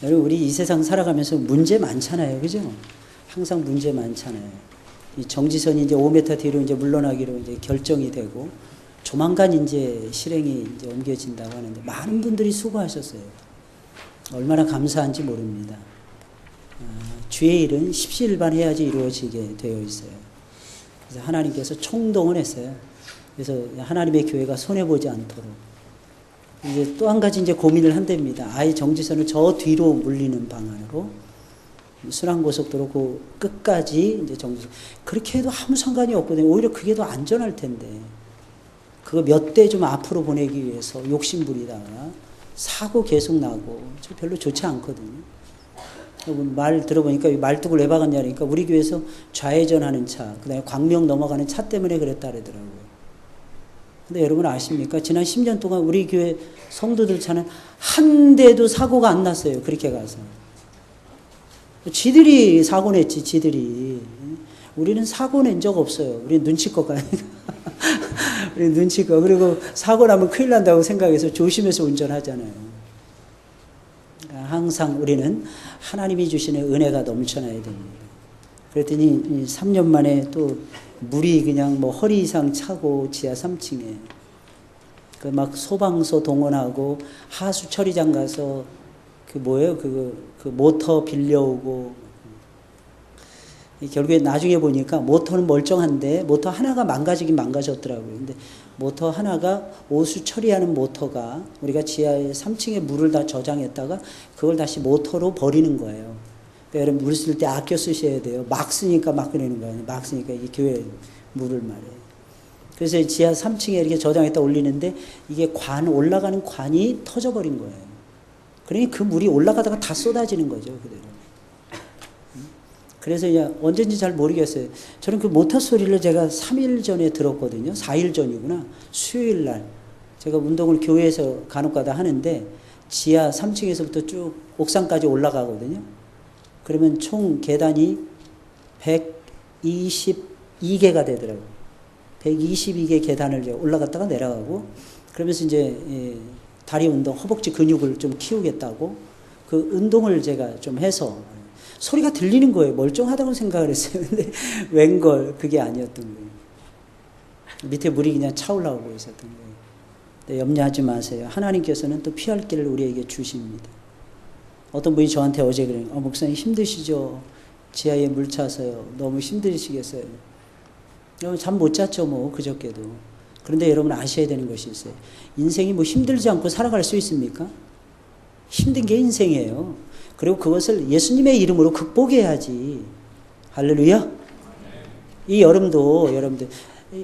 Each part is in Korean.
여러분, 우리 이 세상 살아가면서 문제 많잖아요. 그죠? 항상 문제 많잖아요. 이 정지선이 이제 5m 뒤로 이제 물러나기로 이제 결정이 되고, 조만간 이제 실행이 이제 옮겨진다고 하는데, 많은 분들이 수고하셨어요. 얼마나 감사한지 모릅니다. 주의 일은 십시일반해야지 이루어지게 되어 있어요. 그래서 하나님께서 총동원 했어요. 그래서 하나님의 교회가 손해보지 않도록. 이제 또 한 가지 이제 고민을 한답니다. 아예 정지선을 저 뒤로 물리는 방안으로. 순환고속도로 그 끝까지 이제 정지선. 그렇게 해도 아무 상관이 없거든요. 오히려 그게 더 안전할 텐데. 그거 몇 대 좀 앞으로 보내기 위해서 욕심 부리다가 사고 계속 나고 별로 좋지 않거든요. 말 들어보니까 말뚝을 왜 박았냐니까 우리 교회에서 좌회전하는 차, 그 다음에 광명 넘어가는 차 때문에 그랬다 그러더라고요. 근데 여러분 아십니까? 지난 10년 동안 우리 교회 성도들 차는 한 대도 사고가 안 났어요. 그렇게 가서. 지들이 사고 냈지, 지들이. 우리는 사고 낸 적 없어요. 우리 눈치껏 가니까. 우리 눈치껏. 그리고 사고 나면 큰일 난다고 생각해서 조심해서 운전하잖아요. 항상 우리는 하나님이 주시는 은혜가 넘쳐나야 됩니다. 그랬더니 3년 만에 또 물이 그냥 뭐 허리 이상 차고 지하 3층에 그 막 소방서 동원하고 하수 처리장 가서 그 뭐예요? 그 모터 빌려오고 결국에 나중에 보니까 모터는 멀쩡한데 모터 하나가 망가지긴 망가졌더라고요. 근데 모터 하나가 오수 처리하는 모터가 우리가 지하에 3층에 물을 다 저장했다가 그걸 다시 모터로 버리는 거예요. 그러니까 여러분 물 쓸 때 아껴 쓰셔야 돼요. 막 쓰니까 막 꺼내는 거예요. 막 쓰니까 이 교회 물을 말이에요. 그래서 지하 3층에 이렇게 저장했다 올리는데 이게 올라가는 관이 터져버린 거예요. 그러니 그 물이 올라가다가 다 쏟아지는 거죠. 그대로. 그래서 이제 언제인지 잘 모르겠어요. 저는 그 모터 소리를 제가 3일 전에 들었거든요. 4일 전이구나. 수요일 날. 제가 운동을 교회에서 간혹가다 하는데 지하 3층에서부터 쭉 옥상까지 올라가거든요. 그러면 총 계단이 122개가 되더라고요. 122개 계단을 올라갔다가 내려가고 그러면서 이제 다리 운동, 허벅지 근육을 좀 키우겠다고 그 운동을 제가 좀 해서 소리가 들리는 거예요. 멀쩡하다고 생각을 했어요. 근데 웬걸 그게 아니었던 거예요. 밑에 물이 그냥 차올라오고 있었던 거예요. 근데 염려하지 마세요. 하나님께서는 또 피할 길을 우리에게 주십니다. 어떤 분이 저한테 어제 그래요. 목사님 힘드시죠? 지하에 물 차서요. 너무 힘드시겠어요? 여러분 잠 못 잤죠 뭐 그저께도. 그런데 여러분 아셔야 되는 것이 있어요. 인생이 뭐 힘들지 않고 살아갈 수 있습니까? 힘든 게 인생이에요. 그리고 그것을 예수님의 이름으로 극복해야지. 할렐루야. 이 여름도 여러분들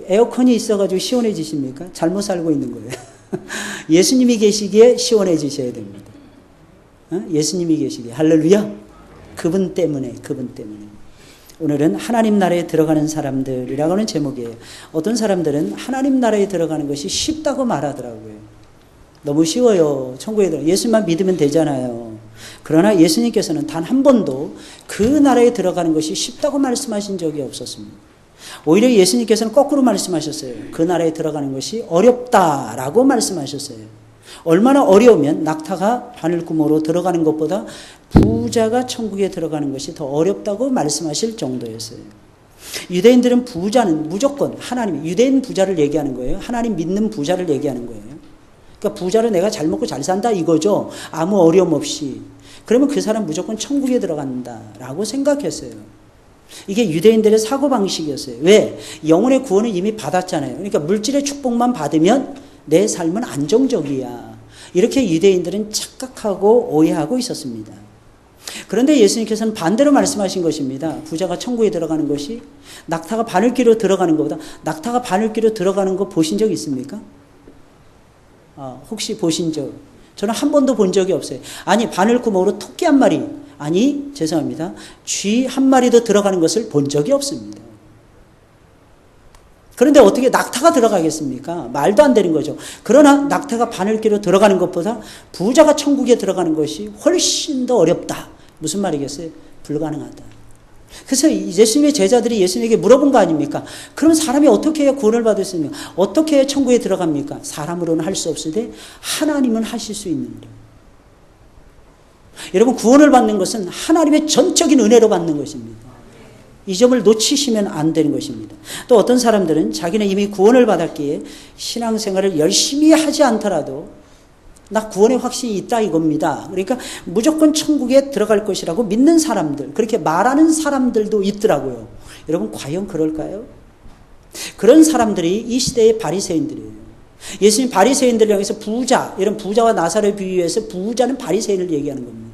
에어컨이 있어가지고 시원해지십니까? 잘못 살고 있는 거예요. 예수님이 계시기에 시원해지셔야 됩니다. 예수님이 계시기에. 할렐루야. 그분 때문에. 오늘은 하나님 나라에 들어가는 사람들이라고 하는 제목이에요. 어떤 사람들은 하나님 나라에 들어가는 것이 쉽다고 말하더라고요. 너무 쉬워요. 천국에 들어 예수만 믿으면 되잖아요. 그러나 예수님께서는 단 한 번도 그 나라에 들어가는 것이 쉽다고 말씀하신 적이 없었습니다. 오히려 예수님께서는 거꾸로 말씀하셨어요. 그 나라에 들어가는 것이 어렵다라고 말씀하셨어요. 얼마나 어려우면 낙타가 바늘구멍으로 들어가는 것보다 부자가 천국에 들어가는 것이 더 어렵다고 말씀하실 정도였어요. 유대인들은 부자는 무조건 하나님, 유대인 부자를 얘기하는 거예요. 하나님 믿는 부자를 얘기하는 거예요. 그러니까 부자로 내가 잘 먹고 잘 산다 이거죠. 아무 어려움 없이. 그러면 그 사람 무조건 천국에 들어간다라고 생각했어요. 이게 유대인들의 사고방식이었어요. 왜? 영혼의 구원을 이미 받았잖아요. 그러니까 물질의 축복만 받으면 내 삶은 안정적이야. 이렇게 유대인들은 착각하고 오해하고 있었습니다. 그런데 예수님께서는 반대로 말씀하신 것입니다. 부자가 천국에 들어가는 것이 낙타가 바늘귀로 들어가는 것보다 낙타가 바늘귀로 들어가는 거 보신 적 있습니까? 혹시 보신 적? 저는 한 번도 본 적이 없어요. 아니 바늘구멍으로 토끼 한 마리, 아니 죄송합니다. 쥐 한 마리도 들어가는 것을 본 적이 없습니다. 그런데 어떻게 낙타가 들어가겠습니까? 말도 안 되는 거죠. 그러나 낙타가 바늘귀로 들어가는 것보다 부자가 천국에 들어가는 것이 훨씬 더 어렵다. 무슨 말이겠어요? 불가능하다. 그래서 예수님의 제자들이 예수님에게 물어본 거 아닙니까? 그럼 사람이 어떻게 해야 구원을 받을 수 있습니까? 어떻게 해야 천국에 들어갑니까? 사람으로는 할 수 없으되 하나님은 하실 수 있는데. 여러분, 구원을 받는 것은 하나님의 전적인 은혜로 받는 것입니다. 이 점을 놓치시면 안 되는 것입니다. 또 어떤 사람들은 자기는 이미 구원을 받았기에 신앙생활을 열심히 하지 않더라도 나 구원의 확신이 있다 이겁니다. 그러니까 무조건 천국에 들어갈 것이라고 믿는 사람들, 그렇게 말하는 사람들도 있더라고요. 여러분, 과연 그럴까요? 그런 사람들이 이 시대의 바리새인들이에요. 예수님 바리새인들을 향해서 부자, 이런 부자와 나사로를 비유해서 부자는 바리새인을 얘기하는 겁니다.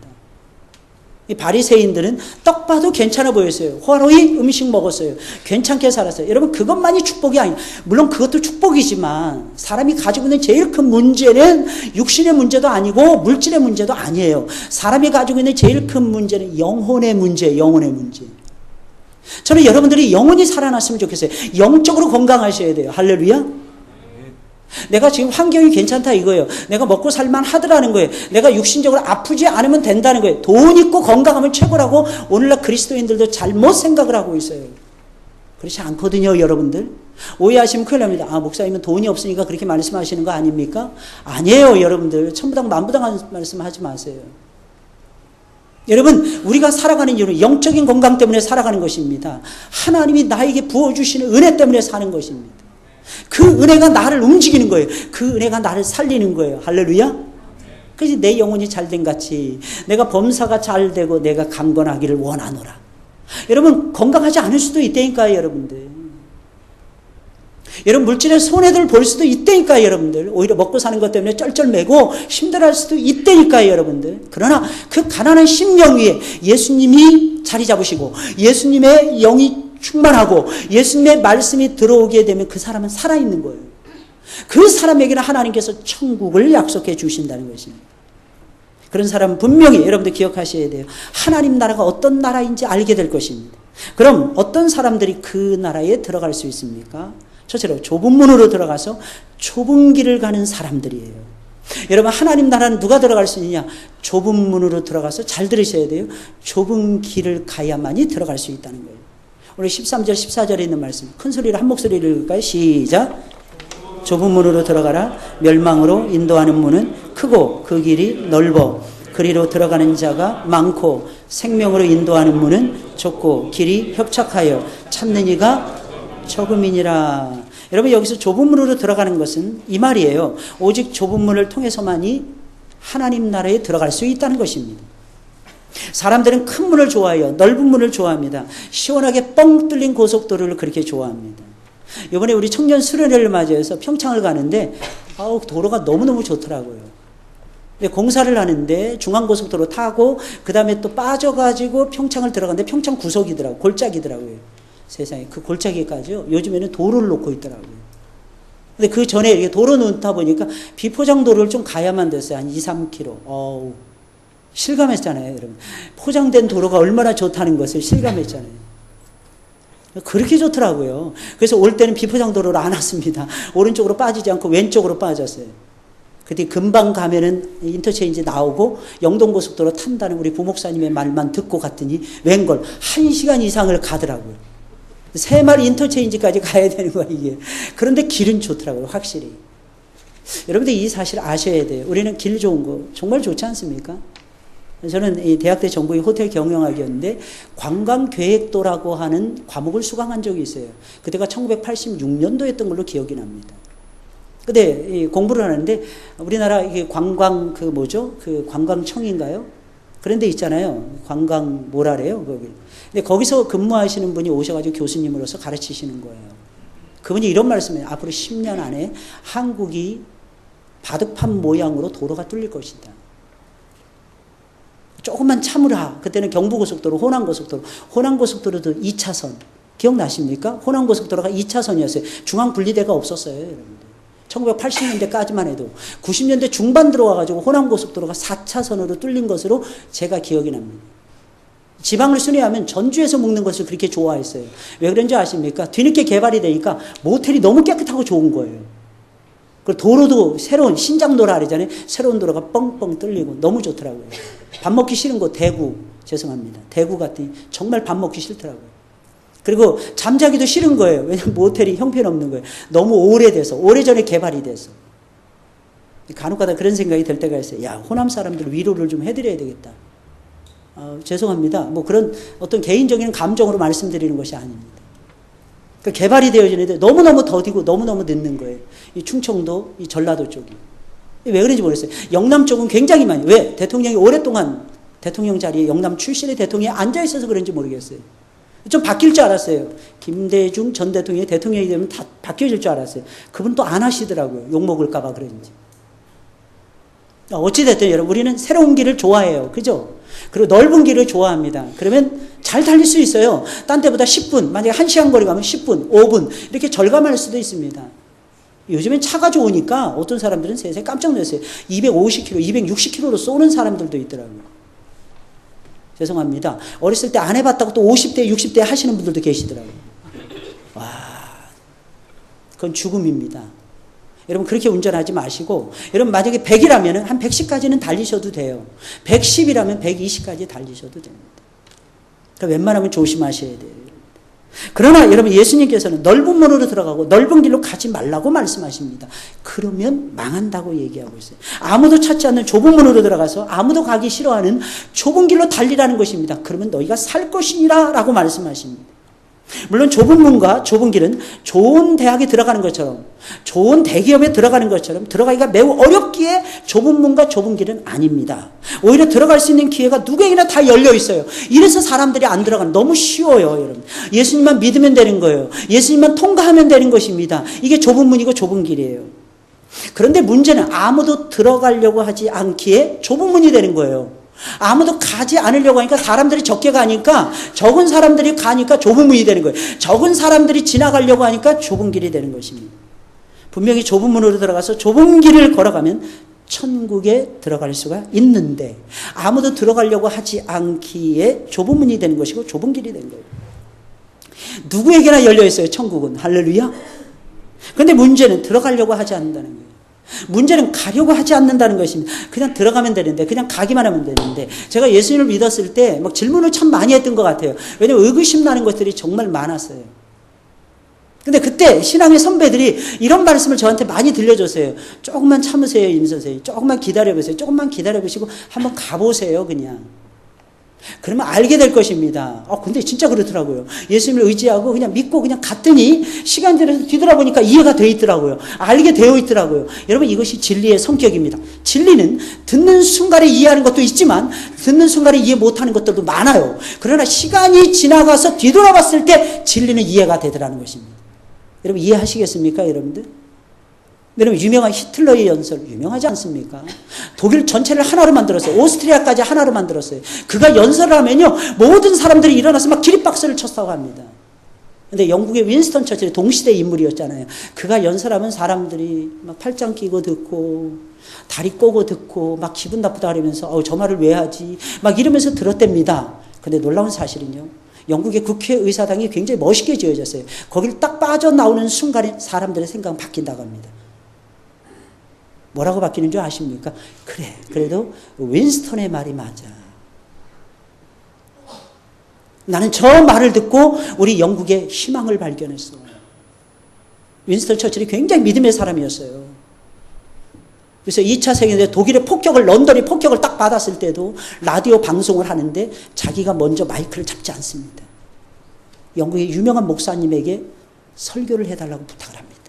이 바리새인들은 떡 봐도 괜찮아 보였어요. 호화로이 음식 먹었어요. 괜찮게 살았어요. 여러분, 그것만이 축복이 아니에요. 물론 그것도 축복이지만 사람이 가지고 있는 제일 큰 문제는 육신의 문제도 아니고 물질의 문제도 아니에요. 사람이 가지고 있는 제일 큰 문제는 영혼의 문제, 영혼의 문제. 저는 여러분들이 영혼이 살아났으면 좋겠어요. 영적으로 건강하셔야 돼요. 할렐루야. 내가 지금 환경이 괜찮다 이거예요. 내가 먹고 살만 하더라는 거예요. 내가 육신적으로 아프지 않으면 된다는 거예요. 돈 있고 건강하면 최고라고 오늘날 그리스도인들도 잘못 생각을 하고 있어요. 그렇지 않거든요, 여러분들. 오해하시면 큰일 납니다. 아, 목사님은 돈이 없으니까 그렇게 말씀하시는 거 아닙니까? 아니에요, 여러분들. 천부당 만부당한 말씀 하지 마세요. 여러분, 우리가 살아가는 이유는 영적인 건강 때문에 살아가는 것입니다. 하나님이 나에게 부어주시는 은혜 때문에 사는 것입니다. 그 은혜가 나를 움직이는 거예요. 그 은혜가 나를 살리는 거예요. 할렐루야. 그래서 내 영혼이 잘된 같이 내가 범사가 잘되고 내가 강건하기를 원하노라. 여러분, 건강하지 않을 수도 있다니까요, 여러분들. 여러분, 물질의 손해들 볼 수도 있다니까요, 여러분들. 오히려 먹고 사는 것 때문에 쩔쩔매고 힘들어할 수도 있다니까요, 여러분들. 그러나 그 가난한 심령 위에 예수님이 자리 잡으시고 예수님의 영이 충만하고 예수님의 말씀이 들어오게 되면 그 사람은 살아있는 거예요. 그 사람에게는 하나님께서 천국을 약속해 주신다는 것입니다. 그런 사람은 분명히 여러분들 기억하셔야 돼요. 하나님 나라가 어떤 나라인지 알게 될 것입니다. 그럼 어떤 사람들이 그 나라에 들어갈 수 있습니까? 첫째로 좁은 문으로 들어가서 좁은 길을 가는 사람들이에요. 여러분, 하나님 나라는 누가 들어갈 수 있느냐? 좁은 문으로 들어가서 잘 들으셔야 돼요. 좁은 길을 가야만이 들어갈 수 있다는 거예요. 오늘 13절 14절에 있는 말씀 큰 소리로 한 목소리를 읽을까요? 시작. 좁은 문으로 들어가라. 멸망으로 인도하는 문은 크고 그 길이 넓어 그리로 들어가는 자가 많고 생명으로 인도하는 문은 좁고 길이 협착하여 찾는 이가 적음이니라. 여러분, 여기서 좁은 문으로 들어가는 것은 이 말이에요. 오직 좁은 문을 통해서만이 하나님 나라에 들어갈 수 있다는 것입니다. 사람들은 큰 문을 좋아해요. 넓은 문을 좋아합니다. 시원하게 뻥 뚫린 고속도로를 그렇게 좋아합니다. 이번에 우리 청년 수련회를 맞이해서 평창을 가는데 도로가 너무너무 좋더라고요. 공사를 하는데 중앙고속도로 타고 그 다음에 또 빠져가지고 평창을 들어갔는데 평창 구석이더라고요. 골짜기더라고요. 세상에, 그 골짜기까지요. 요즘에는 도로를 놓고 있더라고요. 근데 그 전에 이렇게 도로 놓다 보니까 비포장도로를 좀 가야만 됐어요. 한 2, 3km. 실감했잖아요, 여러분. 포장된 도로가 얼마나 좋다는 것을 실감했잖아요. 그렇게 좋더라고요. 그래서 올 때는 비포장 도로를 안 왔습니다. 오른쪽으로 빠지지 않고 왼쪽으로 빠졌어요. 그때 금방 가면은 인터체인지 나오고 영동고속도로 탄다는 우리 부목사님의 말만 듣고 갔더니 웬걸 1시간 이상을 가더라고요. 3마리 인터체인지까지 가야 되는 거야, 이게. 그런데 길은 좋더라고요, 확실히. 여러분들 이 사실 아셔야 돼요. 우리는 길 좋은 거 정말 좋지 않습니까? 저는 이 대학 때 전공이 호텔 경영학이었는데 관광계획도라고 하는 과목을 수강한 적이 있어요. 그때가 1986년도였던 걸로 기억이 납니다. 근데 공부를 하는데 우리나라 이게 관광 그 관광청인가요? 그런 데 있잖아요. 관광 뭐라래요, 거기. 근데 거기서 근무하시는 분이 오셔가지고 교수님으로서 가르치시는 거예요. 그분이 이런 말씀을 해요. 앞으로 10년 안에 한국이 바둑판 모양으로 도로가 뚫릴 것이다. 조금만 참으라. 그때는 경부고속도로, 호남고속도로도 2차선. 기억나십니까? 호남고속도로가 2차선이었어요. 중앙분리대가 없었어요, 여러분들. 1980년대까지만 해도. 90년대 중반 들어와가지고 호남고속도로가 4차선으로 뚫린 것으로 제가 기억이 납니다. 지방을 순회하면 전주에서 먹는 것을 그렇게 좋아했어요. 왜 그런지 아십니까? 뒤늦게 개발이 되니까 모텔이 너무 깨끗하고 좋은 거예요. 그리고 도로도 새로운, 신장도로 하잖아요. 새로운 도로가 뻥뻥 뚫리고 너무 좋더라고요. 밥 먹기 싫은 곳 대구, 죄송합니다. 대구 갔더니 정말 밥 먹기 싫더라고요. 그리고 잠자기도 싫은 거예요. 왜냐면 모텔이 형편없는 거예요. 너무 오래돼서, 오래전에 개발이 돼서. 간혹가다 그런 생각이 들 때가 있어요. 야, 호남 사람들 위로를 좀 해드려야 되겠다. 죄송합니다. 뭐 그런 어떤 개인적인 감정으로 말씀드리는 것이 아닙니다. 그러니까 개발이 되어지는데 너무너무 더디고 너무너무 늦는 거예요. 이 충청도, 이 전라도 쪽이. 왜 그런지 모르겠어요. 영남 쪽은 굉장히 많이. 왜? 대통령이 오랫동안 대통령 자리에 영남 출신의 대통령이 앉아 있어서 그런지 모르겠어요. 좀 바뀔 줄 알았어요. 김대중 전 대통령이 대통령이 되면 다 바뀌어질 줄 알았어요. 그분 또 안 하시더라고요. 욕먹을까봐 그런지. 어찌됐든 여러분, 우리는 새로운 길을 좋아해요. 그죠? 그리고 넓은 길을 좋아합니다. 그러면 잘 달릴 수 있어요. 딴 데보다 10분, 만약에 1시간 거리 가면 10분, 5분, 이렇게 절감할 수도 있습니다. 요즘엔 차가 좋으니까 어떤 사람들은 세상에 깜짝 놀랐어요. 250km, 260km로 쏘는 사람들도 있더라고요. 죄송합니다. 어렸을 때 안 해봤다고 또 50대, 60대 하시는 분들도 계시더라고요. 와, 그건 죽음입니다. 여러분 그렇게 운전하지 마시고, 여러분 만약에 100이라면 한 110까지는 달리셔도 돼요. 110이라면 120까지 달리셔도 됩니다. 그러니까 웬만하면 조심하셔야 돼요. 그러나 여러분, 예수님께서는 넓은 문으로 들어가고 넓은 길로 가지 말라고 말씀하십니다. 그러면 망한다고 얘기하고 있어요. 아무도 찾지 않는 좁은 문으로 들어가서 아무도 가기 싫어하는 좁은 길로 달리라는 것입니다. 그러면 너희가 살 것이니라 라고 말씀하십니다. 물론 좁은 문과 좁은 길은 좋은 대학에 들어가는 것처럼, 좋은 대기업에 들어가는 것처럼 들어가기가 매우 어렵기에 좁은 문과 좁은 길은 아닙니다. 오히려 들어갈 수 있는 기회가 누구에게나 다 열려 있어요. 이래서 사람들이 안 들어가는, 너무 쉬워요, 여러분. 예수님만 믿으면 되는 거예요. 예수님만 통과하면 되는 것입니다. 이게 좁은 문이고 좁은 길이에요. 그런데 문제는 아무도 들어가려고 하지 않기에 좁은 문이 되는 거예요. 아무도 가지 않으려고 하니까 사람들이 적게 가니까, 적은 사람들이 가니까 좁은 문이 되는 거예요. 적은 사람들이 지나가려고 하니까 좁은 길이 되는 것입니다. 분명히 좁은 문으로 들어가서 좁은 길을 걸어가면 천국에 들어갈 수가 있는데, 아무도 들어가려고 하지 않기에 좁은 문이 되는 것이고 좁은 길이 된 거예요. 누구에게나 열려 있어요, 천국은. 할렐루야. 그런데 문제는 들어가려고 하지 않는다는 거예요. 문제는 가려고 하지 않는다는 것입니다. 그냥 들어가면 되는데, 그냥 가기만 하면 되는데, 제가 예수님을 믿었을 때 막 질문을 참 많이 했던 것 같아요. 왜냐하면 의구심 나는 것들이 정말 많았어요. 근데 그때 신앙의 선배들이 이런 말씀을 저한테 많이 들려줬어요. 조금만 참으세요, 임 선생님. 조금만 기다려보세요. 조금만 기다려보시고 한번 가보세요, 그냥. 그러면 알게 될 것입니다. 근데 진짜 그렇더라고요. 예수님을 의지하고 그냥 믿고 그냥 갔더니 시간 지나서 뒤돌아보니까 이해가 되어 있더라고요. 알게 되어 있더라고요. 여러분, 이것이 진리의 성격입니다. 진리는 듣는 순간에 이해하는 것도 있지만 듣는 순간에 이해 못하는 것들도 많아요. 그러나 시간이 지나가서 뒤돌아봤을 때 진리는 이해가 되더라는 것입니다. 여러분, 이해하시겠습니까, 여러분들? 여러분, 유명한 히틀러의 연설 유명하지 않습니까? 독일 전체를 하나로 만들었어요. 오스트리아까지 하나로 만들었어요. 그가 연설을 하면요, 모든 사람들이 일어나서 막 기립박수를 쳤다고 합니다. 근데 영국의 윈스턴 처칠이 동시대 인물이었잖아요. 그가 연설하면 사람들이 막 팔짱 끼고 듣고 다리 꼬고 듣고 막 기분 나쁘다 그러면서 저 말을 왜 하지? 막 이러면서 들었답니다. 근데 놀라운 사실은요, 영국의 국회의사당이 굉장히 멋있게 지어졌어요. 거기를 딱 빠져나오는 순간에 사람들의 생각은 바뀐다고 합니다. 뭐라고 바뀌는 줄 아십니까? 그래, 그래도 윈스턴의 말이 맞아. 나는 저 말을 듣고 우리 영국의 희망을 발견했어. 윈스턴 처칠이 굉장히 믿음의 사람이었어요. 그래서 2차 세계대전 독일의 폭격을, 런던이 폭격을 딱 받았을 때도 라디오 방송을 하는데 자기가 먼저 마이크를 잡지 않습니다. 영국의 유명한 목사님에게 설교를 해달라고 부탁을 합니다.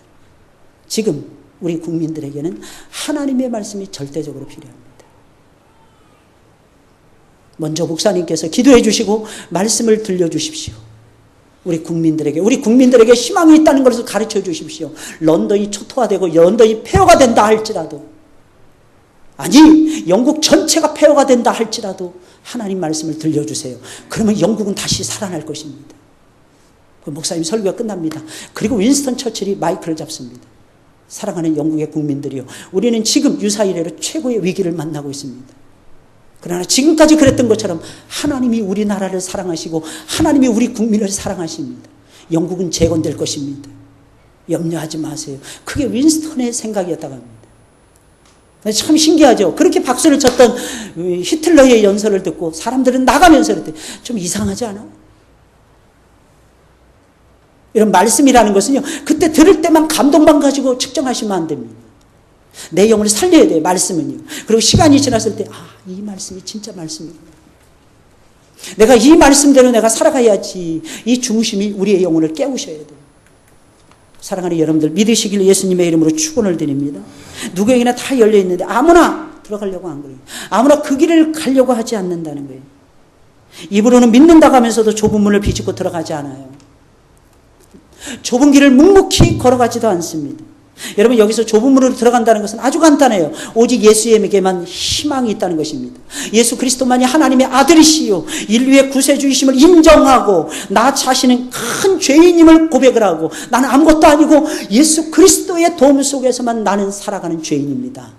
지금 우리 국민들에게는 하나님의 말씀이 절대적으로 필요합니다. 먼저 목사님께서 기도해 주시고 말씀을 들려주십시오. 우리 국민들에게 희망이 있다는 것을 가르쳐 주십시오. 런던이 초토화되고 런던이 폐허가 된다 할지라도, 아니 영국 전체가 폐허가 된다 할지라도 하나님 말씀을 들려주세요. 그러면 영국은 다시 살아날 것입니다. 목사님 설교가 끝납니다. 그리고 윈스턴 처칠이 마이크를 잡습니다. 사랑하는 영국의 국민들이요, 우리는 지금 유사 이래로 최고의 위기를 만나고 있습니다. 그러나 지금까지 그랬던 것처럼 하나님이 우리나라를 사랑하시고 하나님이 우리 국민을 사랑하십니다. 영국은 재건될 것입니다. 염려하지 마세요. 그게 윈스턴의 생각이었다고 합니다. 참 신기하죠. 그렇게 박수를 쳤던 히틀러의 연설을 듣고 사람들은 나가면서 그랬더니 좀 이상하지 않아? 이런 말씀이라는 것은요, 그때 들을 때만 감동만 가지고 측정하시면 안 됩니다. 내 영혼을 살려야 돼요, 말씀은요. 그리고 시간이 지났을 때, 이 말씀이 진짜 말씀이구나. 내가 이 말씀대로 내가 살아가야지. 이 중심이 우리의 영혼을 깨우셔야 돼요. 사랑하는 여러분들, 믿으시길 예수님의 이름으로 축원을 드립니다. 누구에게나 다 열려있는데 아무나 들어가려고 한 거예요. 아무나 그 길을 가려고 하지 않는다는 거예요. 입으로는 믿는다고 하면서도 좁은 문을 비집고 들어가지 않아요. 좁은 길을 묵묵히 걸어가지도 않습니다. 여러분, 여기서 좁은 문으로 들어간다는 것은 아주 간단해요. 오직 예수에게만 희망이 있다는 것입니다. 예수 그리스도만이 하나님의 아들이시요 인류의 구세주이심을 인정하고 나 자신은 큰 죄인임을 고백을 하고 나는 아무것도 아니고 예수 그리스도의 도움 속에서만 나는 살아가는 죄인입니다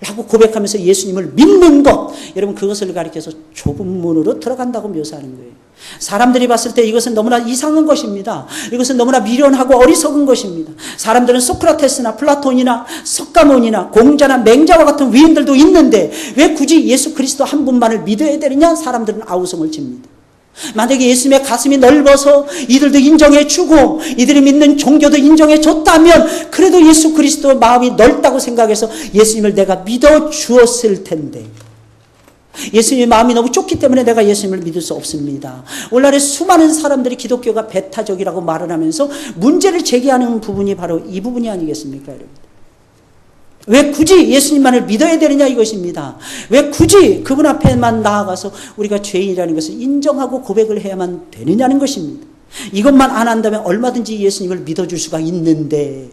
라고 고백하면서 예수님을 믿는 것, 여러분, 그것을 가리켜서 좁은 문으로 들어간다고 묘사하는 거예요. 사람들이 봤을 때 이것은 너무나 이상한 것입니다. 이것은 너무나 미련하고 어리석은 것입니다. 사람들은 소크라테스나 플라톤이나 석가모니나 공자나 맹자와 같은 위인들도 있는데 왜 굳이 예수 그리스도 한 분만을 믿어야 되느냐? 사람들은 아우성을 칩니다. 만약에 예수님의 가슴이 넓어서 이들도 인정해 주고 이들이 믿는 종교도 인정해 줬다면 그래도 예수 그리스도 마음이 넓다고 생각해서 예수님을 내가 믿어 주었을 텐데, 예수님의 마음이 너무 좁기 때문에 내가 예수님을 믿을 수 없습니다. 오늘날에 수많은 사람들이 기독교가 배타적이라고 말을 하면서 문제를 제기하는 부분이 바로 이 부분이 아니겠습니까, 여러분? 왜 굳이 예수님만을 믿어야 되느냐 이것입니다. 왜 굳이 그분 앞에만 나아가서 우리가 죄인이라는 것을 인정하고 고백을 해야만 되느냐는 것입니다. 이것만 안 한다면 얼마든지 예수님을 믿어줄 수가 있는데,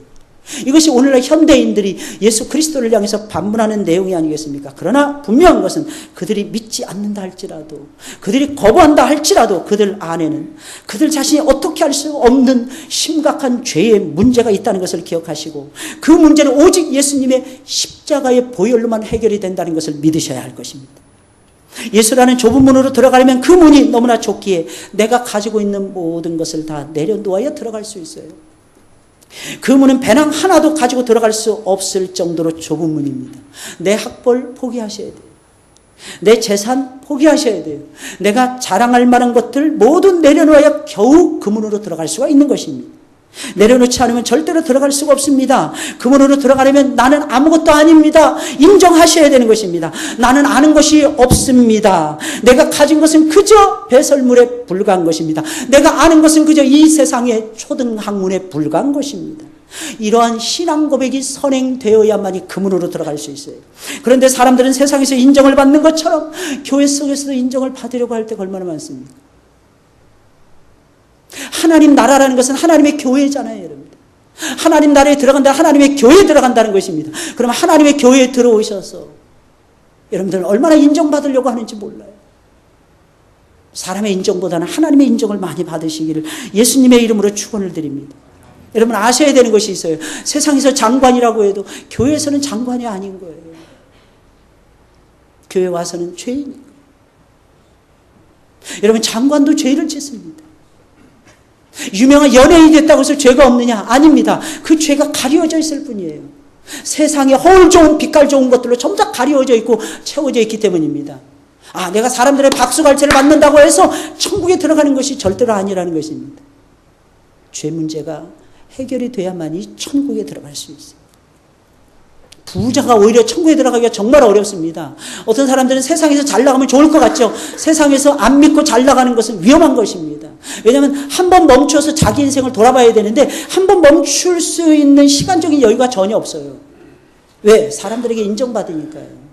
이것이 오늘날 현대인들이 예수 그리스도를 향해서 반문하는 내용이 아니겠습니까? 그러나 분명한 것은 그들이 믿지 않는다 할지라도, 그들이 거부한다 할지라도 그들 안에는 그들 자신이 어떻게 할 수 없는 심각한 죄의 문제가 있다는 것을 기억하시고, 그 문제는 오직 예수님의 십자가의 보혈로만 해결이 된다는 것을 믿으셔야 할 것입니다. 예수라는 좁은 문으로 들어가려면 그 문이 너무나 좁기에 내가 가지고 있는 모든 것을 다 내려놓아야 들어갈 수 있어요. 그 문은 배낭 하나도 가지고 들어갈 수 없을 정도로 좁은 문입니다. 내 학벌 포기하셔야 돼요. 내 재산 포기하셔야 돼요. 내가 자랑할 만한 것들 모두 내려놓아야 겨우 그 문으로 들어갈 수가 있는 것입니다. 내려놓지 않으면 절대로 들어갈 수가 없습니다. 그 문으로 들어가려면 나는 아무것도 아닙니다. 인정하셔야 되는 것입니다. 나는 아는 것이 없습니다. 내가 가진 것은 그저 배설물에 불과한 것입니다. 내가 아는 것은 그저 이 세상의 초등학문에 불과한 것입니다. 이러한 신앙 고백이 선행되어야만이 그 문으로 들어갈 수 있어요. 그런데 사람들은 세상에서 인정을 받는 것처럼 교회 속에서도 인정을 받으려고 할 때가 얼마나 많습니까? 하나님 나라라는 것은 하나님의 교회잖아요, 여러분. 하나님 나라에 들어간다, 하나님의 교회에 들어간다는 것입니다. 그럼 하나님의 교회에 들어오셔서 여러분들은 얼마나 인정받으려고 하는지 몰라요. 사람의 인정보다는 하나님의 인정을 많이 받으시기를 예수님의 이름으로 축원을 드립니다. 여러분 아셔야 되는 것이 있어요. 세상에서 장관이라고 해도 교회에서는 장관이 아닌 거예요. 교회 와서는 죄인인 거예요. 여러분 장관도 죄를 짓습니다. 유명한 연예인이 됐다고 해서 죄가 없느냐? 아닙니다. 그 죄가 가려져 있을 뿐이에요. 세상에 허울 좋은 빛깔 좋은 것들로 전부 다 가려져 있고 채워져 있기 때문입니다. 아, 내가 사람들의 박수갈채를 받는다고 해서 천국에 들어가는 것이 절대로 아니라는 것입니다. 죄 문제가 해결이 돼야만이 천국에 들어갈 수 있어요. 부자가 오히려 천국에 들어가기가 정말 어렵습니다. 어떤 사람들은 세상에서 잘 나가면 좋을 것 같죠. 세상에서 안 믿고 잘 나가는 것은 위험한 것입니다. 왜냐하면 한 번 멈춰서 자기 인생을 돌아봐야 되는데 한 번 멈출 수 있는 시간적인 여유가 전혀 없어요. 왜? 사람들에게 인정받으니까요.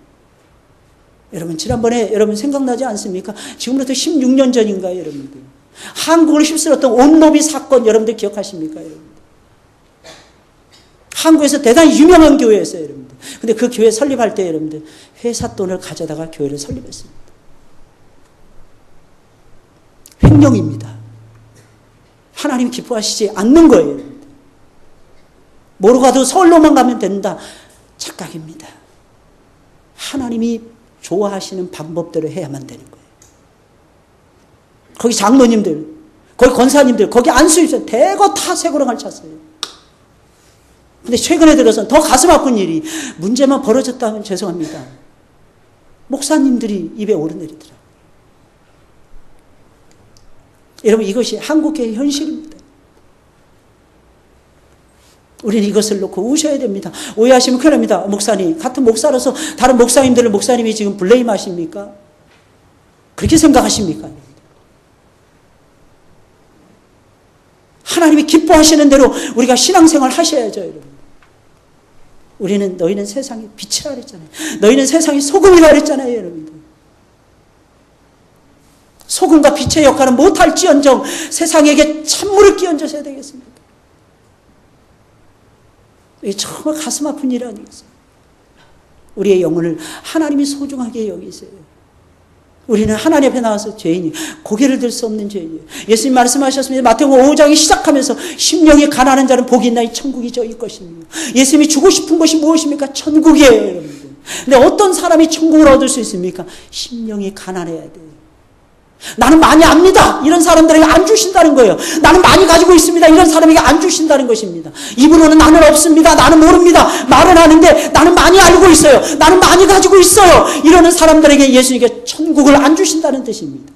여러분 지난번에 여러분 생각나지 않습니까? 지금부터 16년 전인가요, 여러분들? 한국을 휩쓸었던 온노비 사건 여러분들 기억하십니까, 여러분? 한국에서 대단히 유명한 교회였어요, 여러분들. 근데 그 교회 설립할 때 여러분들 회사 돈을 가져다가 교회를 설립했습니다. 횡령입니다. 하나님 기뻐하시지 않는 거예요, 여러분들. 뭐로 가도 서울로만 가면 된다. 착각입니다. 하나님이 좋아하시는 방법대로 해야만 되는 거예요. 거기 장로님들, 거기 권사님들, 거기 안수입사 대거 다 새고랑을 찼어요. 근데 최근에 들어서 더 가슴 아픈 일이 문제만 벌어졌다 하면 죄송합니다. 목사님들이 입에 오르내리더라고요. 여러분 이것이 한국의 현실입니다. 우리는 이것을 놓고 우셔야 됩니다. 오해하시면 큰일 납니다. 목사님, 같은 목사로서 다른 목사님들을 목사님이 지금 블레임 하십니까? 그렇게 생각하십니까? 하나님이 기뻐하시는 대로 우리가 신앙생활 하셔야죠, 여러분. 너희는 세상의 빛이라 그랬잖아요. 너희는 세상의 소금이라 그랬잖아요, 여러분들. 소금과 빛의 역할은 못할지언정 세상에게 찬물을 끼얹으셔야 되겠습니다. 이게 정말 가슴 아픈 일 아니겠어요? 우리의 영혼을 하나님이 소중하게 여기세요. 우리는 하나님 앞에 나와서 죄인이 고개를 들 수 없는 죄인이에요. 예수님 말씀하셨습니다. 마태복음 5장이 시작하면서 심령이 가난한 자는 복이 있나니 천국이 저희 것입니다. 예수님이 주고 싶은 것이 무엇입니까? 천국이에요, 여러분들. 근데 어떤 사람이 천국을 얻을 수 있습니까? 심령이 가난해야 돼요. 나는 많이 압니다. 이런 사람들에게 안 주신다는 거예요. 나는 많이 가지고 있습니다. 이런 사람에게 안 주신다는 것입니다. 입으로는 나는 없습니다. 나는 모릅니다. 말은 하는데 나는 많이 알고 있어요. 나는 많이 가지고 있어요. 이러는 사람들에게 예수님께 천국을 안 주신다는 뜻입니다.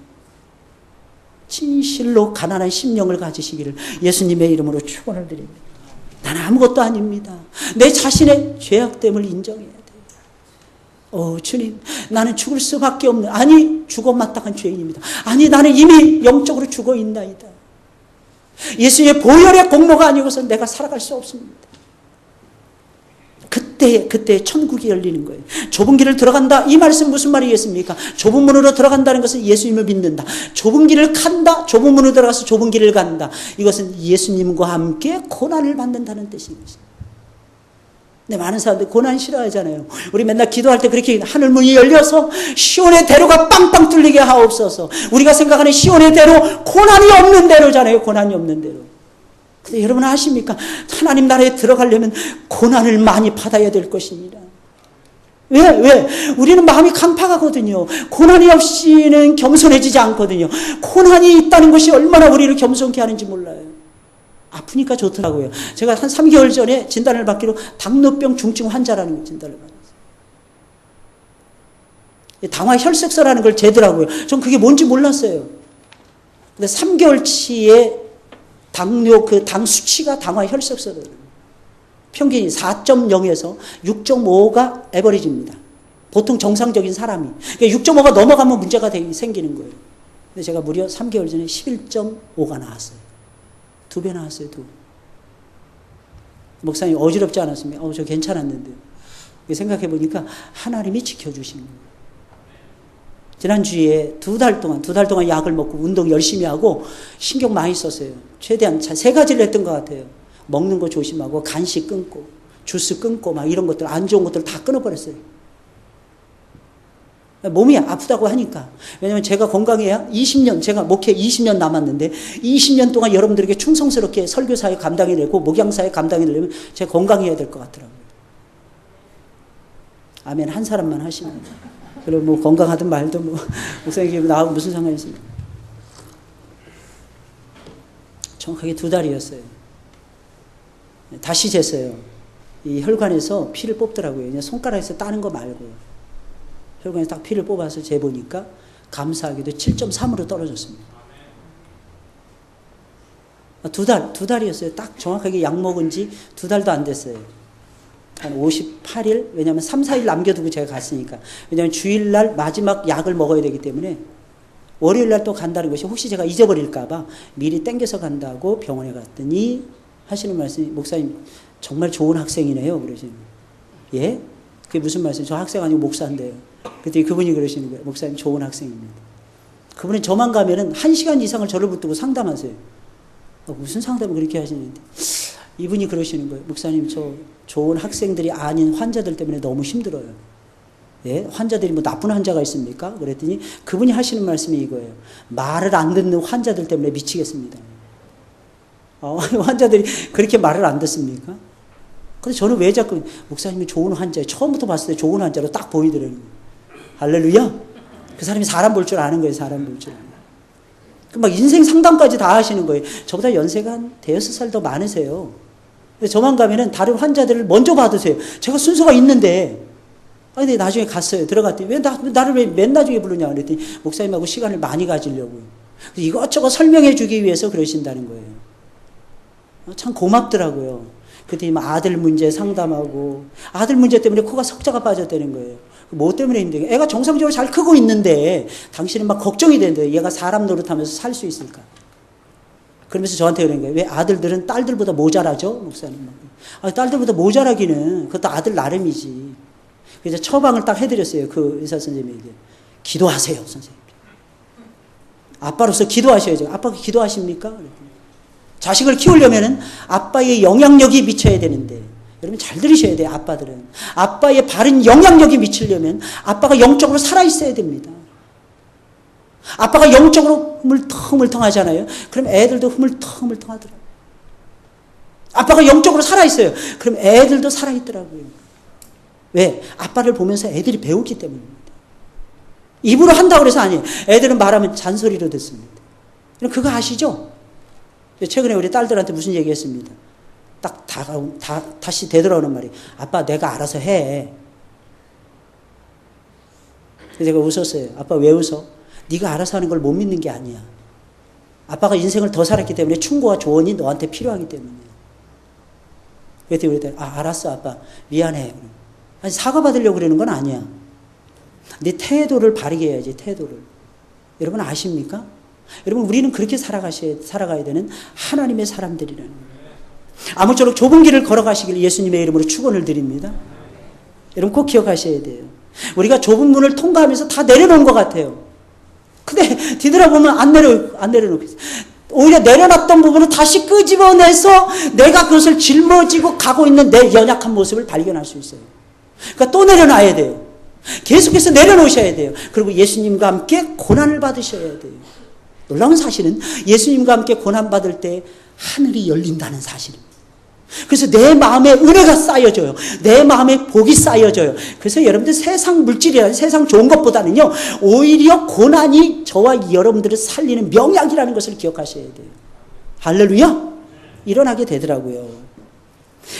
진실로 가난한 심령을 가지시기를 예수님의 이름으로 축원을 드립니다. 나는 아무것도 아닙니다. 내 자신의 죄악됨을 인정해야 돼요. 주님, 나는 죽을 수밖에 없는, 아니 죽어 마땅한 죄인입니다. 아니 나는 이미 영적으로 죽어 있나이다. 예수의 보혈의 공로가 아니고서 내가 살아갈 수 없습니다. 그때 천국이 열리는 거예요. 좁은 길을 들어간다. 이 말씀 무슨 말이겠습니까? 좁은 문으로 들어간다는 것은 예수님을 믿는다. 좁은 길을 간다. 좁은 문으로 들어가서 좁은 길을 간다. 이것은 예수님과 함께 고난을 받는다는 뜻인 것입니다. 근데 많은 사람들이 고난 싫어하잖아요. 우리 맨날 기도할 때 그렇게 하늘 문이 열려서 시온의 대로가 빵빵 뚫리게 하옵소서. 우리가 생각하는 시온의 대로 고난이 없는 대로잖아요. 고난이 없는 대로. 근데 여러분 아십니까? 하나님 나라에 들어가려면 고난을 많이 받아야 될 것입니다. 왜? 우리는 마음이 강팍하거든요. 고난이 없이는 겸손해지지 않거든요. 고난이 있다는 것이 얼마나 우리를 겸손케 하는지 몰라요. 아프니까 좋더라고요. 제가 한 3개월 전에 진단을 받기로 당뇨병 중증 환자라는 진단을 받았어요. 당화혈색소라는 걸 재더라고요. 전 그게 뭔지 몰랐어요. 근데 3개월치의 당 수치가 당화혈색소거든요. 평균이 4.0에서 6.5가 에버리지입니다. 보통 정상적인 사람이. 그러니까 6.5가 넘어가면 문제가 생기는 거예요. 근데 제가 무려 3개월 전에 11.5가 나왔어요. 2배 나왔어요, 2배. 목사님 어지럽지 않았습니까? 저 괜찮았는데요. 생각해 보니까 하나님이 지켜주신 거예요. 지난주에 두 달 동안 약을 먹고 운동 열심히 하고 신경 많이 썼어요. 최대한 3가지를 했던 것 같아요. 먹는 거 조심하고, 간식 끊고, 주스 끊고, 막 이런 것들, 안 좋은 것들 다 끊어버렸어요. 몸이 아프다고 하니까. 왜냐면 제가 건강해야 20년, 제가 목회 20년 남았는데 20년 동안 여러분들에게 충성스럽게 설교사에 감당해내고 목양사에 감당해내려면 제가 건강해야 될 것 같더라고요. 아멘. 한 사람만 하시면. 그리고 뭐 건강하든 말든 뭐 목사님 나하고 무슨 상관이 있습니까? 정확하게 2달이었어요. 다시 쟀어요. 이 혈관에서 피를 뽑더라고요. 그냥 손가락에서 따는 거 말고요. 혈관에서 딱 피를 뽑아서 재보니까 감사하게도 7.3으로 떨어졌습니다. 2달이었어요. 딱 정확하게 약 먹은 지 2달도 안 됐어요. 한 58일? 왜냐면 3, 4일 남겨두고 제가 갔으니까. 왜냐면 주일날 마지막 약을 먹어야 되기 때문에 월요일날 또 간다는 것이 혹시 제가 잊어버릴까봐 미리 땡겨서 간다고 병원에 갔더니 하시는 말씀이, 목사님 정말 좋은 학생이네요. 그러시는 거예요. 예? 그게 무슨 말씀이에요? 저 학생 아니고 목사인데요. 그때 그분이 그러시는 거예요. 목사님 좋은 학생입니다. 그분은 저만 가면은 1시간 이상을 저를 붙들고 상담하세요. 무슨 상담을 그렇게 하시는데 이분이 그러시는 거예요. 목사님 저 좋은 학생들이 아닌 환자들 때문에 너무 힘들어요. 예? 환자들이 뭐 나쁜 환자가 있습니까? 그랬더니 그분이 하시는 말씀이 이거예요. 말을 안 듣는 환자들 때문에 미치겠습니다. 환자들이 그렇게 말을 안 듣습니까? 근데 저는 왜 자꾸 목사님이 좋은 환자예요. 처음부터 봤을 때 좋은 환자로 딱 보이더라고요. 할렐루야. 그 사람이 사람 볼 줄 아는 거예요. 사람 볼 줄. 막 인생 상담까지 다 하시는 거예요. 저보다 연세가 한 5살 더 많으세요. 근데 저만 가면은 다른 환자들을 먼저 받으세요. 제가 순서가 있는데. 근데 나중에 갔어요. 들어갔더니 나를 왜 맨 나중에 부르냐 그랬더니 목사님하고 시간을 많이 가지려고요. 이것저것 설명해 주기 위해서 그러신다는 거예요. 참 고맙더라고요. 그때 아들 문제 상담하고 아들 문제 때문에 코가 석자가 빠졌다는 거예요. 뭐 때문에 힘들게? 애가 정상적으로 잘 크고 있는데 당신은 막 걱정이 되는데 얘가 사람 노릇하면서 살 수 있을까? 그러면서 저한테 그러는 거예요. 왜 아들들은 딸들보다 모자라죠? 목사님. 아, 딸들보다 모자라기는 그것도 아들 나름이지. 그래서 처방을 딱 해드렸어요. 그 의사 선생님에게. 기도하세요, 선생님. 아빠로서 기도하셔야죠. 아빠가 기도하십니까? 자식을 키우려면은 아빠의 영향력이 미쳐야 되는데, 여러분 잘 들으셔야 돼요, 아빠들은. 아빠의 바른 영향력이 미치려면 아빠가 영적으로 살아있어야 됩니다. 아빠가 영적으로 흐물텅흐물텅 하잖아요. 그럼 애들도 흐물텅흐물텅 하더라고요. 아빠가 영적으로 살아있어요. 그럼 애들도 살아있더라고요. 왜? 아빠를 보면서 애들이 배우기 때문입니다. 입으로 한다고 해서 아니에요. 애들은 말하면 잔소리로 듣습니다. 그거 아시죠? 최근에 우리 딸들한테 무슨 얘기했습니다. 딱 다시 되돌아오는 말이, 아빠 내가 알아서 해. 그래서 제가 웃었어요. 아빠 왜 웃어? 네가 알아서 하는 걸 못 믿는 게 아니야. 아빠가 인생을 더 살았기 때문에 충고와 조언이 너한테 필요하기 때문이야. 그랬더니 우리 딸, 알았어 아빠 미안해. 아니 사과받으려고 그러는 건 아니야. 네 태도를 바르게 해야지, 태도를. 여러분 아십니까? 여러분 우리는 그렇게 살아가야 되는 하나님의 사람들이라는 거예요. 아무쪼록 좁은 길을 걸어가시길 예수님의 이름으로 축원을 드립니다. 여러분 꼭 기억하셔야 돼요. 우리가 좁은 문을 통과하면서 다 내려놓은 것 같아요. 근데 뒤돌아보면 안 내려놓고 있어요. 오히려 내려놨던 부분을 다시 끄집어내서 내가 그것을 짊어지고 가고 있는 내 연약한 모습을 발견할 수 있어요. 그러니까 또 내려놔야 돼요. 계속해서 내려놓으셔야 돼요. 그리고 예수님과 함께 고난을 받으셔야 돼요. 놀라운 사실은 예수님과 함께 고난받을 때 하늘이 열린다는 사실입니다. 그래서 내 마음에 은혜가 쌓여져요. 내 마음에 복이 쌓여져요. 그래서 여러분들 세상 물질이나 세상 좋은 것보다는요, 오히려 고난이 저와 여러분들을 살리는 명약이라는 것을 기억하셔야 돼요. 할렐루야! 일어나게 되더라고요.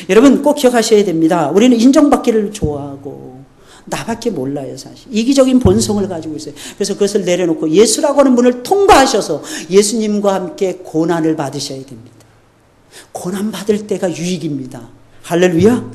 여러분 꼭 기억하셔야 됩니다. 우리는 인정받기를 좋아하고 나밖에 몰라요, 사실. 이기적인 본성을 가지고 있어요. 그래서 그것을 내려놓고 예수라고 하는 문을 통과하셔서 예수님과 함께 고난을 받으셔야 됩니다. 고난 받을 때가 유익입니다. 할렐루야.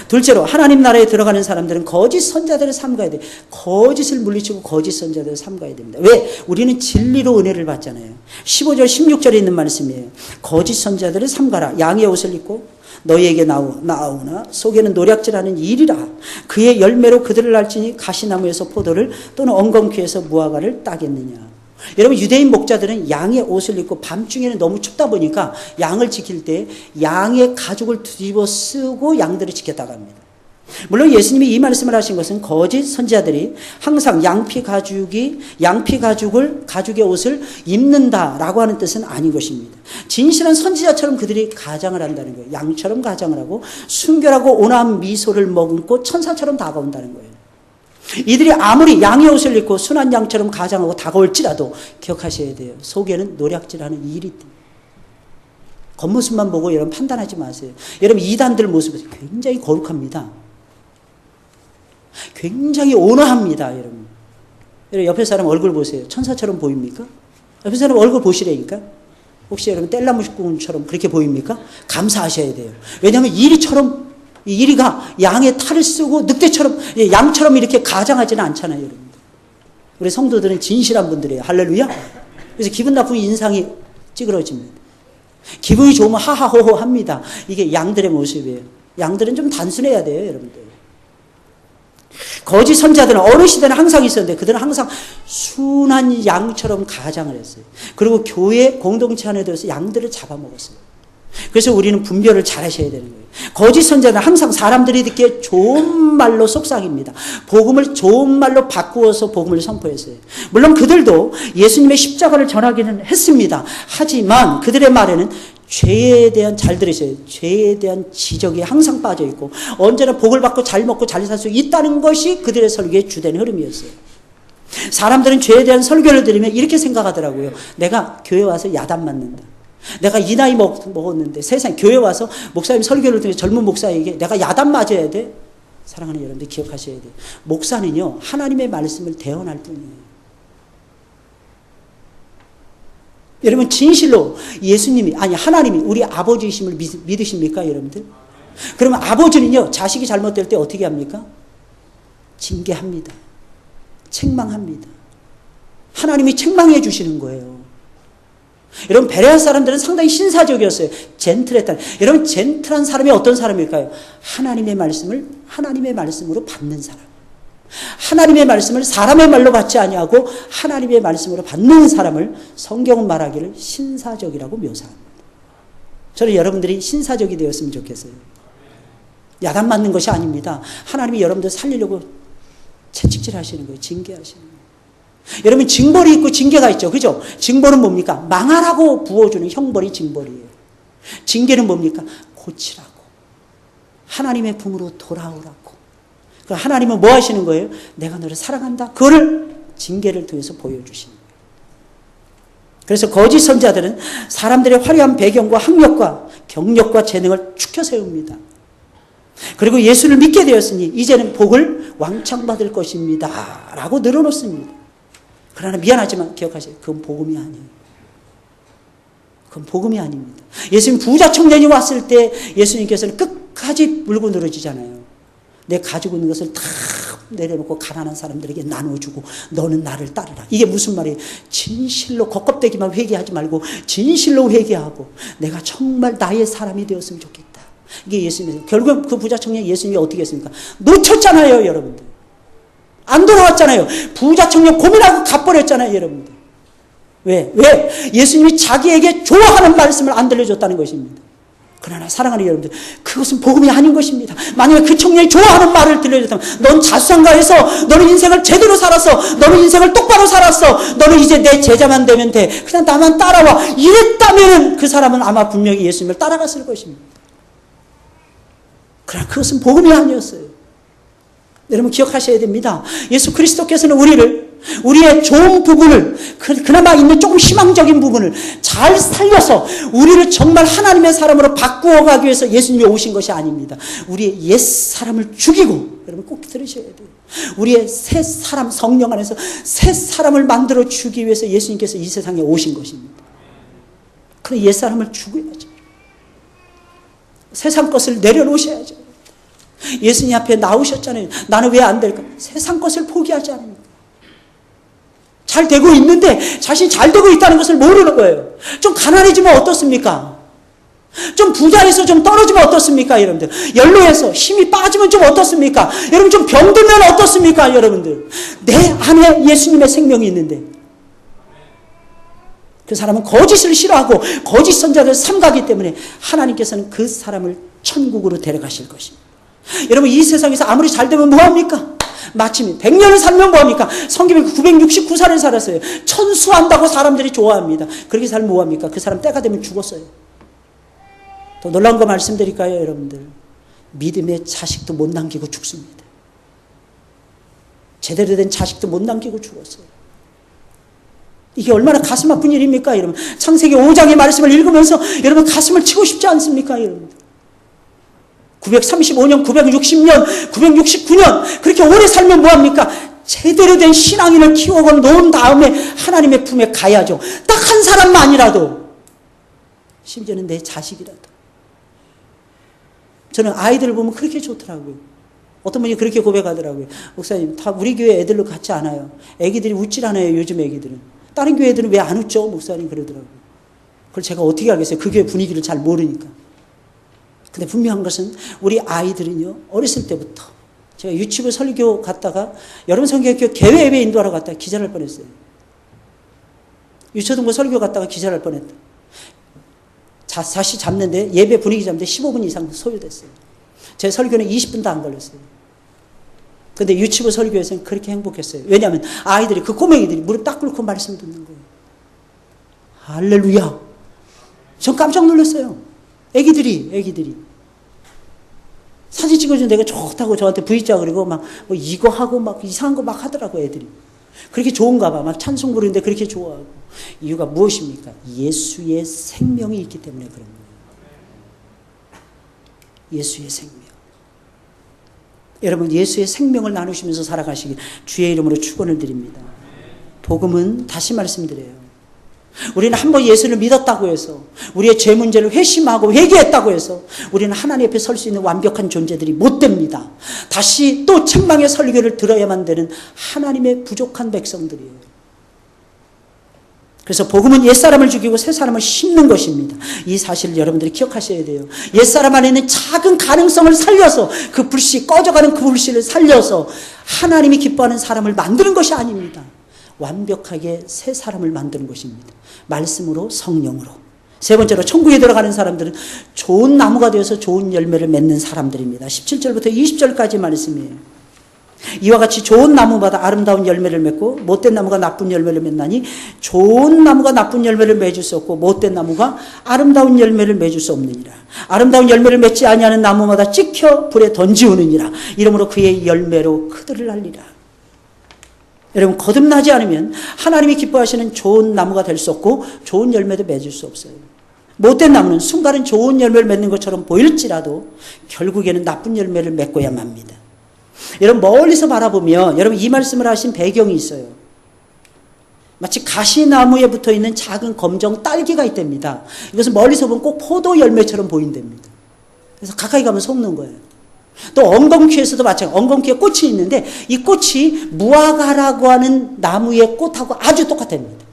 둘째로 하나님 나라에 들어가는 사람들은 거짓 선자들을 삼가야 돼요. 거짓을 물리치고 거짓 선자들을 삼가야 됩니다. 왜? 우리는 진리로 은혜를 받잖아요. 15절 16절에 있는 말씀이에요. 거짓 선자들을 삼가라. 양의 옷을 입고 너희에게 나오나 속에는 노략질하는 일이라. 그의 열매로 그들을 알지니 가시나무에서 포도를 또는 엉겅퀴에서 무화과를 따겠느냐. 여러분 유대인 목자들은 양의 옷을 입고 밤중에는 너무 춥다 보니까 양을 지킬 때 양의 가죽을 뒤집어 쓰고 양들을 지켰다고 합니다. 물론 예수님이 이 말씀을 하신 것은 거짓 선지자들이 항상 양피 가죽의 옷을 입는다라고 하는 뜻은 아닌 것입니다. 진실한 선지자처럼 그들이 가장을 한다는 거예요. 양처럼 가장을 하고 순결하고 온화한 미소를 머금고 천사처럼 다가온다는 거예요. 이들이 아무리 양의 옷을 입고 순한 양처럼 가장하고 다가올지라도 기억하셔야 돼요. 속에는 노략질하는 일이 있다. 겉모습만 보고 여러분 판단하지 마세요. 여러분 이단들 모습은 굉장히 거룩합니다. 굉장히 온화합니다. 여러분 옆에 사람 얼굴 보세요. 천사처럼 보입니까? 옆에 사람 얼굴 보시라니까. 혹시 여러분 뗄나무꾼처럼 그렇게 보입니까? 감사하셔야 돼요. 왜냐하면 이리가 양의 탈을 쓰고 늑대처럼 양처럼 이렇게 가장하지는 않잖아요. 여러분. 우리 성도들은 진실한 분들이에요. 할렐루야. 그래서 기분 나쁘게 인상이 찌그러집니다. 기분이 좋으면 하하호호 합니다. 이게 양들의 모습이에요. 양들은 좀 단순해야 돼요. 여러분들. 거짓 선자들은 어느 시대는 항상 있었는데 그들은 항상 순한 양처럼 가장을 했어요. 그리고 교회 공동체 안에 들어서 양들을 잡아먹었어요. 그래서 우리는 분별을 잘 하셔야 되는 거예요. 거짓 선자는 항상 사람들이 듣기에 좋은 말로 속삭입니다. 복음을 좋은 말로 바꾸어서 복음을 선포했어요. 물론 그들도 예수님의 십자가를 전하기는 했습니다. 하지만 그들의 말에는 죄에 대한, 잘 들으세요, 죄에 대한 지적이 항상 빠져 있고 언제나 복을 받고 잘 먹고 잘 살 수 있다는 것이 그들의 설교의 주된 흐름이었어요. 사람들은 죄에 대한 설교를 들으면 이렇게 생각하더라고요. 내가 교회 와서 야단 맞는다. 내가 이 나이 먹었는데 세상에 교회 와서 목사님 설교를 들으면 젊은 목사에게 내가 야단 맞아야 돼? 사랑하는 여러분들 기억하셔야 돼요. 목사는요 하나님의 말씀을 대언할 뿐이에요. 여러분 진실로 하나님이 우리 아버지이심을 믿으십니까 여러분들? 그러면 아버지는요 자식이 잘못될 때 어떻게 합니까? 징계합니다. 책망합니다. 하나님이 책망해 주시는 거예요. 여러분, 베레아 사람들은 상당히 신사적이었어요. 젠틀했다. 여러분, 젠틀한 사람이 어떤 사람일까요? 하나님의 말씀으로 받는 사람. 하나님의 말씀을 사람의 말로 받지 아니하고 하나님의 말씀으로 받는 사람을 성경은 말하기를 신사적이라고 묘사합니다. 저는 여러분들이 신사적이 되었으면 좋겠어요. 야단 맞는 것이 아닙니다. 하나님이 여러분들 살리려고 채찍질 하시는 거예요. 징계하시는 거예요. 여러분, 징벌이 있고 징계가 있죠. 그죠? 징벌은 뭡니까? 망하라고 부어주는 형벌이 징벌이에요. 징계는 뭡니까? 고치라고. 하나님의 품으로 돌아오라고. 하나님은 뭐 하시는 거예요? 내가 너를 사랑한다. 그거를 징계를 통해서 보여주시는 거예요. 그래서 거짓 선자들은 사람들의 화려한 배경과 학력과 경력과 재능을 축혀 세웁니다. 그리고 예수를 믿게 되었으니 이제는 복을 왕창 받을 것입니다 라고 늘어놓습니다. 그러나 미안하지만 기억하세요. 그건 복음이 아니에요. 그건 복음이 아닙니다. 예수님 부자 청년이 왔을 때 예수님께서는 끝까지 물고 늘어지잖아요. 내 가지고 있는 것을 다 내려놓고 가난한 사람들에게 나눠주고 너는 나를 따르라. 이게 무슨 말이에요? 진실로 겉껍데기만 회개하지 말고 진실로 회개하고 내가 정말 나의 사람이 되었으면 좋겠다. 이게 예수님이에요. 결국 그 부자 청년 예수님이 어떻게 했습니까? 놓쳤잖아요, 여러분들. 안 돌아왔잖아요. 부자 청년 고민하고 갚버렸잖아요, 여러분들. 왜? 예수님이 자기에게 좋아하는 말씀을 안 들려줬다는 것입니다. 그러나 사랑하는 여러분들, 그것은 복음이 아닌 것입니다. 만약에 그 청년이 좋아하는 말을 들려줬다면, 넌 자수성가해서 너는 인생을 제대로 살았어. 너는 인생을 똑바로 살았어. 너는 이제 내 제자만 되면 돼. 그냥 나만 따라와. 이랬다면 그 사람은 아마 분명히 예수님을 따라갔을 것입니다. 그러나 그것은 복음이 아니었어요. 여러분 기억하셔야 됩니다. 예수 그리스도께서는 우리의 좋은 부분을, 그나마 있는 조금 희망적인 부분을 잘 살려서 우리를 정말 하나님의 사람으로 바꾸어 가기 위해서 예수님이 오신 것이 아닙니다. 우리의 옛 사람을 죽이고, 여러분 꼭 들으셔야 돼요. 우리의 새 사람, 성령 안에서 새 사람을 만들어 주기 위해서 예수님께서 이 세상에 오신 것입니다. 그래, 옛 사람을 죽여야죠. 세상 것을 내려놓으셔야죠. 예수님 앞에 나오셨잖아요. 나는 왜 안 될까? 세상 것을 포기하지 않습니까? 잘 되고 있는데 자신이 잘 되고 있다는 것을 모르는 거예요. 좀 가난해지면 어떻습니까? 좀 부자에서 좀 떨어지면 어떻습니까, 여러분들? 연로해서 힘이 빠지면 좀 어떻습니까? 여러분 좀 병들면 어떻습니까, 여러분들? 내 안에 예수님의 생명이 있는데 그 사람은 거짓을 싫어하고 거짓 선자를 삼가기 때문에 하나님께서는 그 사람을 천국으로 데려가실 것입니다. 여러분 이 세상에서 아무리 잘 되면 뭐합니까? 마침 100년을 살면 뭐합니까? 성경에 969살을 살았어요. 천수한다고 사람들이 좋아합니다. 그렇게 살면 뭐합니까? 그 사람 때가 되면 죽었어요. 더 놀라운 거 말씀드릴까요, 여러분들? 믿음의 자식도 못 남기고 죽습니다. 제대로 된 자식도 못 남기고 죽었어요. 이게 얼마나 가슴 아픈 일입니까, 여러분? 창세기 5장의 말씀을 읽으면서 여러분 가슴을 치고 싶지 않습니까, 여러분? 935년, 960년, 969년 그렇게 오래 살면 뭐합니까? 제대로 된 신앙인을 키워놓은 다음에 하나님의 품에 가야죠. 딱 한 사람만이라도, 심지어는 내 자식이라도. 저는 아이들을 보면 그렇게 좋더라고요. 어떤 분이 그렇게 고백하더라고요. 목사님, 다 우리 교회 애들로 같지 않아요. 애기들이 웃질 않아요, 요즘 애기들은. 다른 교회 애들은 왜 안 웃죠? 목사님 그러더라고요. 그걸 제가 어떻게 알겠어요? 그 교회 분위기를 잘 모르니까. 근데 분명한 것은 우리 아이들은요, 어렸을 때부터, 제가 유치부 설교 갔다가 여러분 성경학교 개회 예배 인도하러 갔다가 기절할 뻔했어요. 유초등부 설교 갔다가 기절할 뻔했다. 다시 잡는데, 예배 분위기 잡는데 15분 이상 소요됐어요. 제 설교는 20분도 안 걸렸어요. 근데 유치부 설교에서는 그렇게 행복했어요. 왜냐하면 아이들이, 그 꼬맹이들이 무릎 딱 꿇고 말씀 듣는 거예요. 할렐루야. 전 깜짝 놀랐어요. 애기들이. 사진 찍어준 내가 좋다고 저한테 V자 그리고 막 뭐 이거 하고 막 이상한 거 막 하더라고, 애들이. 그렇게 좋은가 봐. 막 찬송 부르는데 그렇게 좋아하고. 이유가 무엇입니까? 예수의 생명이 있기 때문에 그런 거예요. 예수의 생명. 여러분 예수의 생명을 나누시면서 살아가시길 주의 이름으로 축원을 드립니다. 복음은, 다시 말씀드려요, 우리는 한번 예수를 믿었다고 해서 우리의 죄 문제를 회심하고 회개했다고 해서 우리는 하나님 앞에 설 수 있는 완벽한 존재들이 못 됩니다. 다시 또 책망의 설교를 들어야만 되는 하나님의 부족한 백성들이에요. 그래서 복음은 옛사람을 죽이고 새사람을 심는 것입니다. 이 사실을 여러분들이 기억하셔야 돼요. 옛사람 안에 있는 작은 가능성을 살려서 그 불씨, 꺼져가는 그 불씨를 살려서 하나님이 기뻐하는 사람을 만드는 것이 아닙니다. 완벽하게 새 사람을 만드는 것입니다. 말씀으로, 성령으로. 세 번째로 천국에 들어가는 사람들은 좋은 나무가 되어서 좋은 열매를 맺는 사람들입니다. 17절부터 20절까지 말씀이에요. 이와 같이 좋은 나무마다 아름다운 열매를 맺고 못된 나무가 나쁜 열매를 맺나니 좋은 나무가 나쁜 열매를 맺을 수 없고 못된 나무가 아름다운 열매를 맺을 수 없느니라. 아름다운 열매를 맺지 아니하는 나무마다 찍혀 불에 던지우느니라. 이러므로 그의 열매로 그들을 알리라. 여러분, 거듭나지 않으면 하나님이 기뻐하시는 좋은 나무가 될 수 없고 좋은 열매도 맺을 수 없어요. 못된 나무는 순간은 좋은 열매를 맺는 것처럼 보일지라도 결국에는 나쁜 열매를 맺고야 합니다. 여러분, 멀리서 바라보면 여러분 이 말씀을 하신 배경이 있어요. 마치 가시나무에 붙어있는 작은 검정 딸기가 있답니다. 이것은 멀리서 보면 꼭 포도 열매처럼 보인답니다. 그래서 가까이 가면 속는 거예요. 또 엉겅퀴에서도 마찬가지예요. 엉겅퀴에 꽃이 있는데 이 꽃이 무화과라고 하는 나무의 꽃하고 아주 똑같답니다.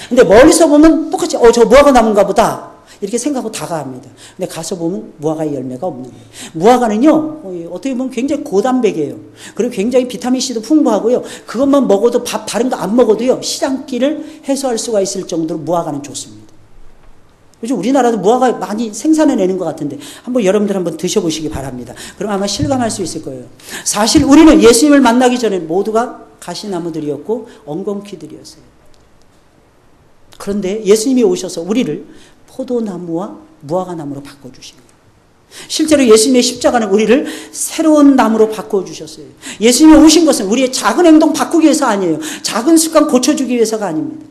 근데 멀리서 보면 똑같이 저 무화과 나무인가 보다 이렇게 생각하고 다가갑니다. 근데 가서 보면 무화과의 열매가 없는 거예요. 무화과는요, 어떻게 보면 굉장히 고단백이에요. 그리고 굉장히 비타민C도 풍부하고요. 그것만 먹어도 밥 다른 거 안 먹어도요, 시장기를 해소할 수가 있을 정도로 무화과는 좋습니다. 요즘 우리나라도 무화과 많이 생산해내는 것 같은데 한번 여러분들 한번 드셔보시기 바랍니다. 그럼 아마 실감할 수 있을 거예요. 사실 우리는 예수님을 만나기 전에 모두가 가시나무들이었고 엉겅퀴들이었어요. 그런데 예수님이 오셔서 우리를 포도나무와 무화과나무로 바꿔주십니다. 실제로 예수님의 십자가는 우리를 새로운 나무로 바꿔주셨어요. 예수님이 오신 것은 우리의 작은 행동 바꾸기 위해서 아니에요. 작은 습관 고쳐주기 위해서가 아닙니다.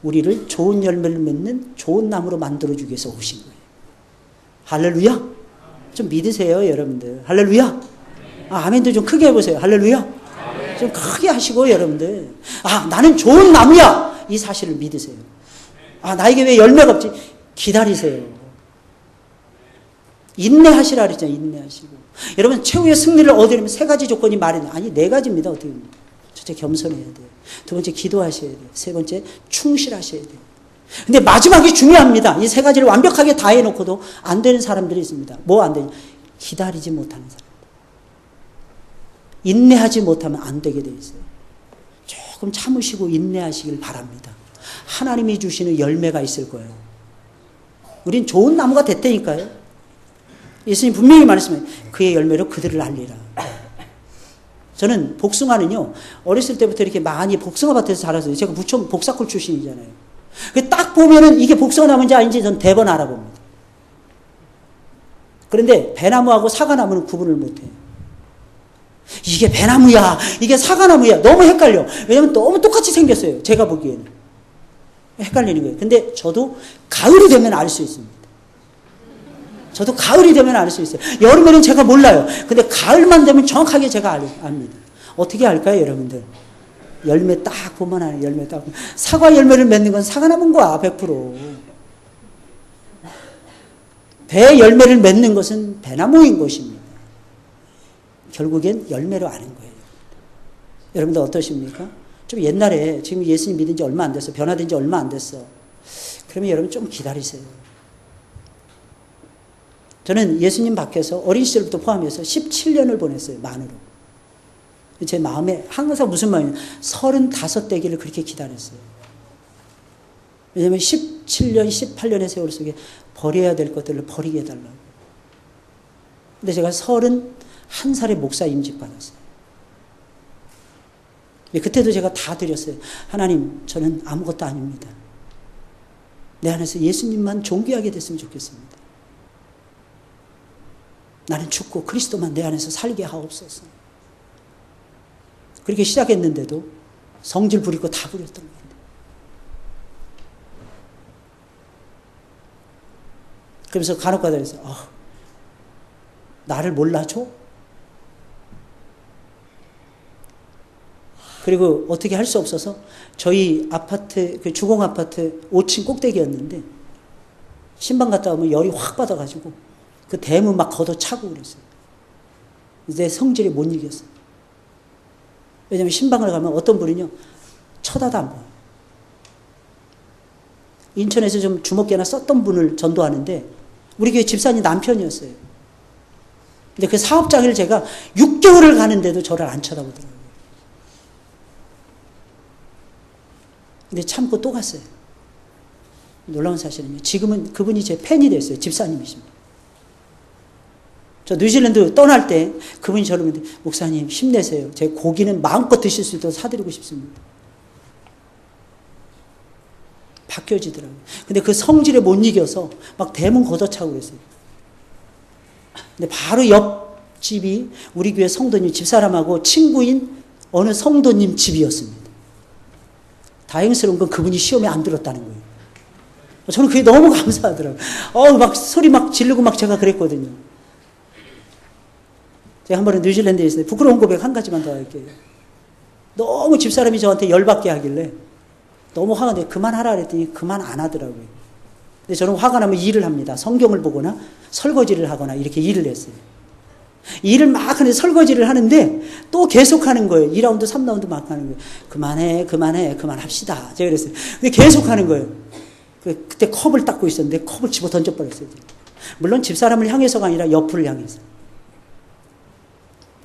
우리를 좋은 열매를 맺는 좋은 나무로 만들어주기 위해서 오신 거예요. 할렐루야. 좀 믿으세요, 여러분들. 할렐루야. 아멘도 좀 크게 해보세요. 할렐루야. 좀 크게 하시고, 여러분들. 나는 좋은 나무야. 이 사실을 믿으세요. 나에게 왜 열매가 없지? 기다리세요. 인내하시라 그랬잖아요. 인내하시고. 여러분, 최후의 승리를 얻으려면 세 가지 조건이 마련해요. 아니, 네 가지입니다. 어떻게 보면. 첫째, 겸손해야 돼요. 두 번째, 기도하셔야 돼요. 세 번째, 충실하셔야 돼요. 근데 마지막이 중요합니다. 이 세 가지를 완벽하게 다 해놓고도 안 되는 사람들이 있습니다. 뭐 안 되냐? 기다리지 못하는 사람들. 인내하지 못하면 안 되게 돼 있어요. 조금 참으시고 인내하시길 바랍니다. 하나님이 주시는 열매가 있을 거예요. 우린 좋은 나무가 됐다니까요. 예수님 분명히 말씀해요. 그의 열매로 그들을 알리라. 저는 복숭아는요, 어렸을 때부터 이렇게 많이 복숭아 밭에서 자랐어요. 제가 부천 복사콜 출신이잖아요. 딱 보면은 이게 복숭아 나무인지 아닌지 전 대번 알아봅니다. 그런데 배나무하고 사과나무는 구분을 못해요. 이게 배나무야, 이게 사과나무야. 너무 헷갈려. 왜냐면 너무 똑같이 생겼어요. 제가 보기에는. 헷갈리는 거예요. 근데 저도 가을이 되면 알 수 있습니다. 저도 가을이 되면 알 수 있어요. 여름에는 제가 몰라요. 근데 가을만 되면 정확하게 제가 압니다. 어떻게 알까요, 여러분들? 열매 딱 보면 알아요. 열매 딱 보면. 사과 열매를 맺는 건 사과나무인 거야, 100%. 배 열매를 맺는 것은 배나무인 것입니다. 결국엔 열매로 아는 거예요. 여러분들 어떠십니까? 좀 옛날에, 지금 예수님 믿은 지 얼마 안 됐어. 변화된 지 얼마 안 됐어. 그러면 여러분 좀 기다리세요. 저는 예수님 밖에서 어린 시절부터 포함해서 17년을 보냈어요. 만으로. 제 마음에 항상 무슨 마음이냐. 35되기를 그렇게 기다렸어요. 왜냐하면 17년, 18년의 세월 속에 버려야 될 것들을 버리게 해달라고. 근데 제가 31살에 목사 임직 받았어요. 그때도 제가 다 드렸어요. 하나님, 저는 아무것도 아닙니다. 내 안에서 예수님만 존귀하게 됐으면 좋겠습니다. 나는 죽고 그리스도만 내 안에서 살게 하옵소서. 그렇게 시작했는데도 성질 부리고 다 부렸던 거예요. 그러면서 간혹가다 그래서 나를 몰라줘? 그리고 어떻게 할 수 없어서 저희 아파트, 그 주공 아파트 5층 꼭대기였는데 신방 갔다 오면 열이 확 받아가지고 그 대문 막 걷어차고 그랬어요. 내 성질에 못 이겼어요. 왜냐면 신방을 가면 어떤 분은요, 쳐다도 안 봐요. 인천에서 좀 주먹개나 썼던 분을 전도하는데 우리 교회 집사님 남편이었어요. 근데 그 사업장을 제가 6개월을 가는데도 저를 안 쳐다보더라고요. 근데 참고 또 갔어요. 놀라운 사실은요, 지금은 그분이 제 팬이 됐어요. 집사님이십니다. 저 뉴질랜드 떠날 때 그분이 저를 보는데, 목사님 힘내세요. 제 고기는 마음껏 드실 수 있도록 사드리고 싶습니다. 바뀌어지더라고요. 근데 그 성질에 못 이겨서 막 대문 걷어차고 그랬어요. 근데 바로 옆집이 우리 교회 성도님 집사람하고 친구인 어느 성도님 집이었습니다. 다행스러운 건 그분이 시험에 안 들었다는 거예요. 저는 그게 너무 감사하더라고요. 막 소리 막 지르고 막 제가 그랬거든요. 제가 한 번은 뉴질랜드에 있을 때 부끄러운 고백 한 가지만 더 할게요. 너무 집사람이 저한테 열받게 하길래 너무 화가 나요. 그만하라 그랬더니 그만 안 하더라고요. 근데 저는 화가 나면 일을 합니다. 성경을 보거나 설거지를 하거나 이렇게 일을 했어요. 일을 막 하는데 설거지를 하는데 또 계속 하는 거예요. 2라운드, 3라운드 막 하는 거예요. 그만합시다. 제가 그랬어요. 근데 계속 하는 거예요. 그때 컵을 닦고 있었는데 컵을 집어 던져버렸어요. 물론 집사람을 향해서가 아니라 옆을 향해서.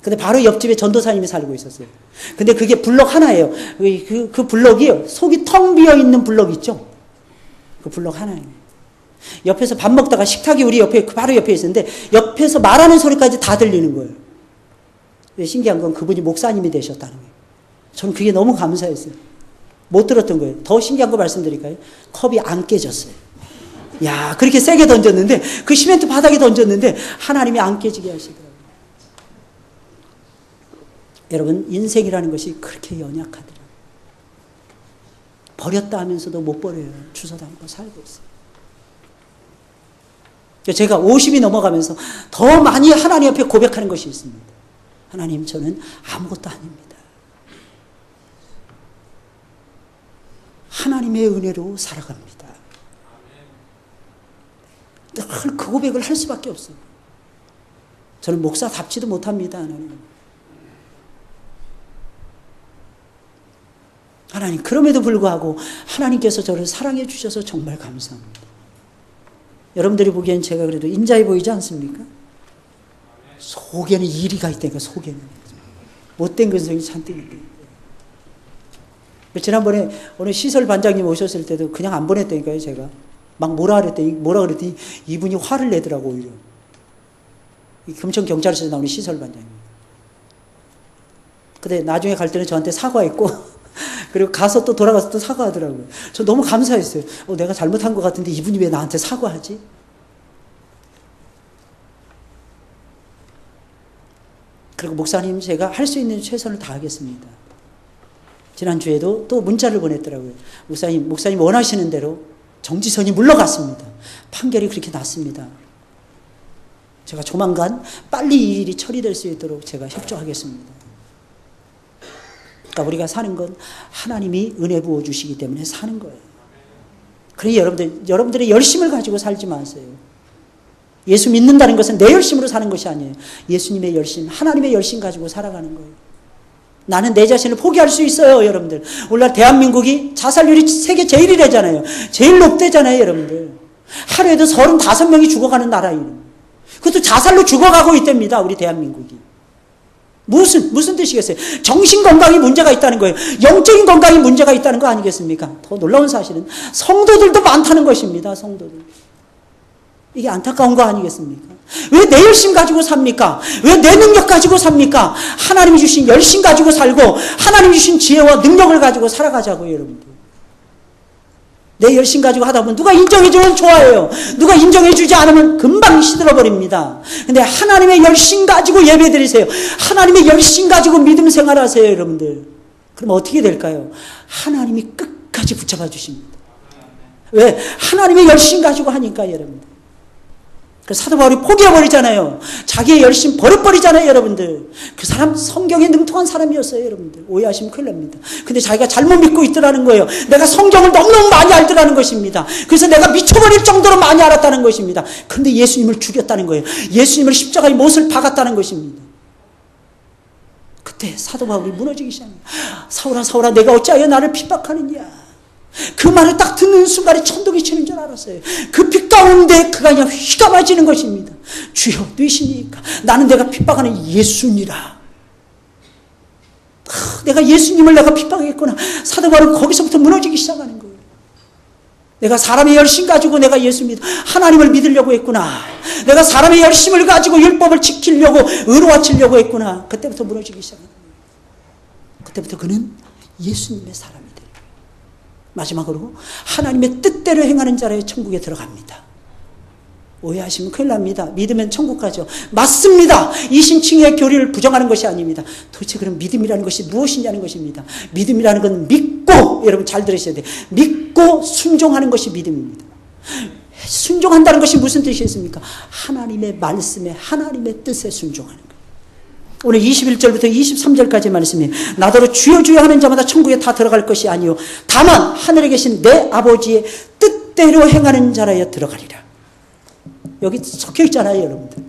근데 바로 옆집에 전도사님이 살고 있었어요. 근데 그게 블럭 하나예요. 그 블럭이 속이 텅 비어 있는 블럭 있죠? 그 블럭 하나예요. 옆에서 밥 먹다가 식탁이 우리 옆에, 바로 옆에 있었는데 옆에서 말하는 소리까지 다 들리는 거예요. 근데 신기한 건 그분이 목사님이 되셨다는 거예요. 저는 그게 너무 감사했어요. 못 들었던 거예요. 더 신기한 거 말씀드릴까요? 컵이 안 깨졌어요. 야, 그렇게 세게 던졌는데, 그 시멘트 바닥에 던졌는데 하나님이 안 깨지게 하시더라고요. 여러분, 인생이라는 것이 그렇게 연약하더라고요. 버렸다 하면서도 못 버려요. 주워 담고 살고 있어요. 제가 50이 넘어가면서 더 많이 하나님 앞에 고백하는 것이 있습니다. 하나님, 저는 아무것도 아닙니다. 하나님의 은혜로 살아갑니다. 늘 그 고백을 할 수밖에 없어요. 저는 목사답지도 못합니다. 하나님, 그럼에도 불구하고 하나님께서 저를 사랑해 주셔서 정말 감사합니다. 여러분들이 보기엔 제가 그래도 인자해 보이지 않습니까? 속에는 이리가 있다니까. 속에는 못된 근성이 잔뜩 있대. 지난번에 어느 시설 반장님 오셨을 때도 그냥 안 보냈다니까요. 제가 막 뭐라 그랬더니 이분이 화를 내더라고. 오히려 금천 경찰서에서 나오는 시설 반장님. 근데 나중에 갈 때는 저한테 사과했고 그리고 가서 또 돌아가서 또 사과하더라고요. 저 너무 감사했어요. 내가 잘못한 것 같은데 이분이 왜 나한테 사과하지? 그리고 목사님, 제가 할 수 있는 최선을 다하겠습니다. 지난주에도 또 문자를 보냈더라고요. 목사님 원하시는 대로 정지선이 물러갔습니다. 판결이 그렇게 났습니다. 제가 조만간 빨리 이 일이 처리될 수 있도록 제가 협조하겠습니다. 그러니까 우리가 사는 건 하나님이 은혜 부어주시기 때문에 사는 거예요. 그러니 여러분들의 열심을 가지고 살지 마세요. 예수 믿는다는 것은 내 열심으로 사는 것이 아니에요. 예수님의 열심, 하나님의 열심 가지고 살아가는 거예요. 나는 내 자신을 포기할 수 있어요, 여러분들. 오늘날 대한민국이 자살률이 세계 제일이래잖아요. 제일 높대잖아요, 여러분들. 하루에도 35명이 죽어가는 나라예요. 그것도 자살로 죽어가고 있답니다, 우리 대한민국이. 무슨 뜻이겠어요? 정신건강이 문제가 있다는 거예요. 영적인 건강이 문제가 있다는 거 아니겠습니까? 더 놀라운 사실은 성도들도 많다는 것입니다, 성도들. 이게 안타까운 거 아니겠습니까? 왜 내 열심 가지고 삽니까? 왜 내 능력 가지고 삽니까? 하나님이 주신 열심 가지고 살고 하나님이 주신 지혜와 능력을 가지고 살아가자고요, 여러분들. 내 열심 가지고 하다 보면 누가 인정해주면 좋아해요. 누가 인정해주지 않으면 금방 시들어버립니다. 근데 하나님의 열심 가지고 예배드리세요. 하나님의 열심 가지고 믿음 생활하세요, 여러분들. 그럼 어떻게 될까요? 하나님이 끝까지 붙잡아 주십니다. 왜? 하나님의 열심 가지고 하니까, 여러분들. 그 사도 바울이 포기해버리잖아요. 자기의 열심 버려버리잖아요, 여러분들. 그 사람 성경에 능통한 사람이었어요, 여러분들. 오해하시면 큰일 납니다. 근데 자기가 잘못 믿고 있더라는 거예요. 내가 성경을 너무너무 많이 알더라는 것입니다. 그래서 내가 미쳐버릴 정도로 많이 알았다는 것입니다. 근데 예수님을 죽였다는 거예요. 예수님을 십자가에 못을 박았다는 것입니다. 그때 사도 바울이 무너지기 시작합니다. 사울아, 사울아, 내가 어찌하여 나를 핍박하느냐. 그 말을 딱 듣는 순간에 천둥이 치는 줄 알았어요. 그 빛 가운데 그가 그냥 휘감아지는 것입니다. 주여, 누구시니까? 나는 내가 핍박하는 예수니라. 내가 예수님을 내가 핍박했구나. 사도 바울은 거기서부터 무너지기 시작하는 거예요. 내가 사람의 열심 가지고 내가 예수 믿어 하나님을 믿으려고 했구나. 내가 사람의 열심을 가지고 율법을 지키려고 의로워지려고 했구나. 그때부터 무너지기 시작하는 거예요. 그때부터 그는 예수님의 사람이 돼요. 마지막으로 하나님의 뜻대로 행하는 자라의 천국에 들어갑니다. 오해하시면 큰일 납니다. 믿으면 천국 가죠. 맞습니다. 이신칭의 교리를 부정하는 것이 아닙니다. 도대체 그럼 믿음이라는 것이 무엇이냐는 것입니다. 믿음이라는 건 믿고, 여러분 잘 들으셔야 돼요. 믿고 순종하는 것이 믿음입니다. 순종한다는 것이 무슨 뜻이겠습니까? 하나님의 말씀에, 하나님의 뜻에 순종하는 거예요. 오늘 21절부터 23절까지 말씀이에요. 나더러 주여 주여 하는 자마다 천국에 다 들어갈 것이 아니요 다만 하늘에 계신 내 아버지의 뜻대로 행하는 자라야 들어가리라. 여기 적혀 있잖아요, 여러분들.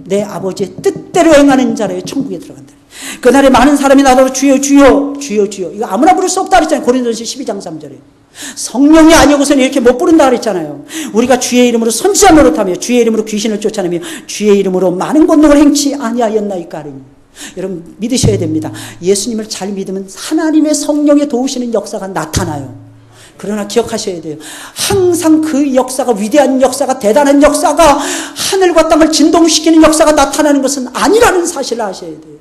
내 아버지의 뜻대로 행하는 자라야 천국에 들어간다. 그날에 많은 사람이 나더러 주여 주여 주여 주여. 이거 아무나 부를 수 없다 그랬잖아요. 고린도전서 12장 3절에. 성령이 아니고서는 이렇게 못 부른다 그랬잖아요. 우리가 주의 이름으로 선지자 노릇하며 주의 이름으로 귀신을 쫓아내며 주의 이름으로 많은 권능을 행치 아니하였나이까 하리니. 여러분 믿으셔야 됩니다. 예수님을 잘 믿으면 하나님의 성령의 도우시는 역사가 나타나요. 그러나 기억하셔야 돼요. 항상 그 역사가 위대한 역사가 대단한 역사가 하늘과 땅을 진동시키는 역사가 나타나는 것은 아니라는 사실을 아셔야 돼요.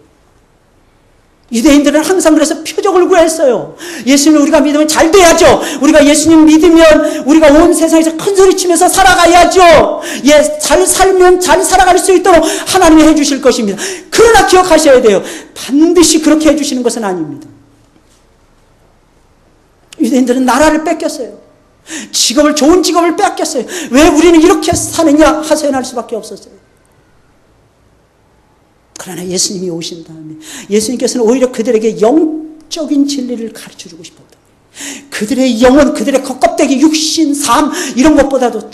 유대인들은 항상 그래서 표적을 구했어요. 예수님을 우리가 믿으면 잘 돼야죠. 우리가 예수님 믿으면 우리가 온 세상에서 큰 소리 치면서 살아가야죠. 예, 잘 살면 잘 살아갈 수 있도록 하나님이 해주실 것입니다. 그러나 기억하셔야 돼요. 반드시 그렇게 해주시는 것은 아닙니다. 유대인들은 나라를 뺏겼어요. 직업을, 좋은 직업을 뺏겼어요. 왜 우리는 이렇게 사느냐 하소연할 수밖에 없었어요. 그러나 예수님이 오신 다음에 예수님께서는 오히려 그들에게 영적인 진리를 가르쳐주고 싶었다. 그들의 영혼, 그들의 겉껍데기, 육신, 삶 이런 것보다도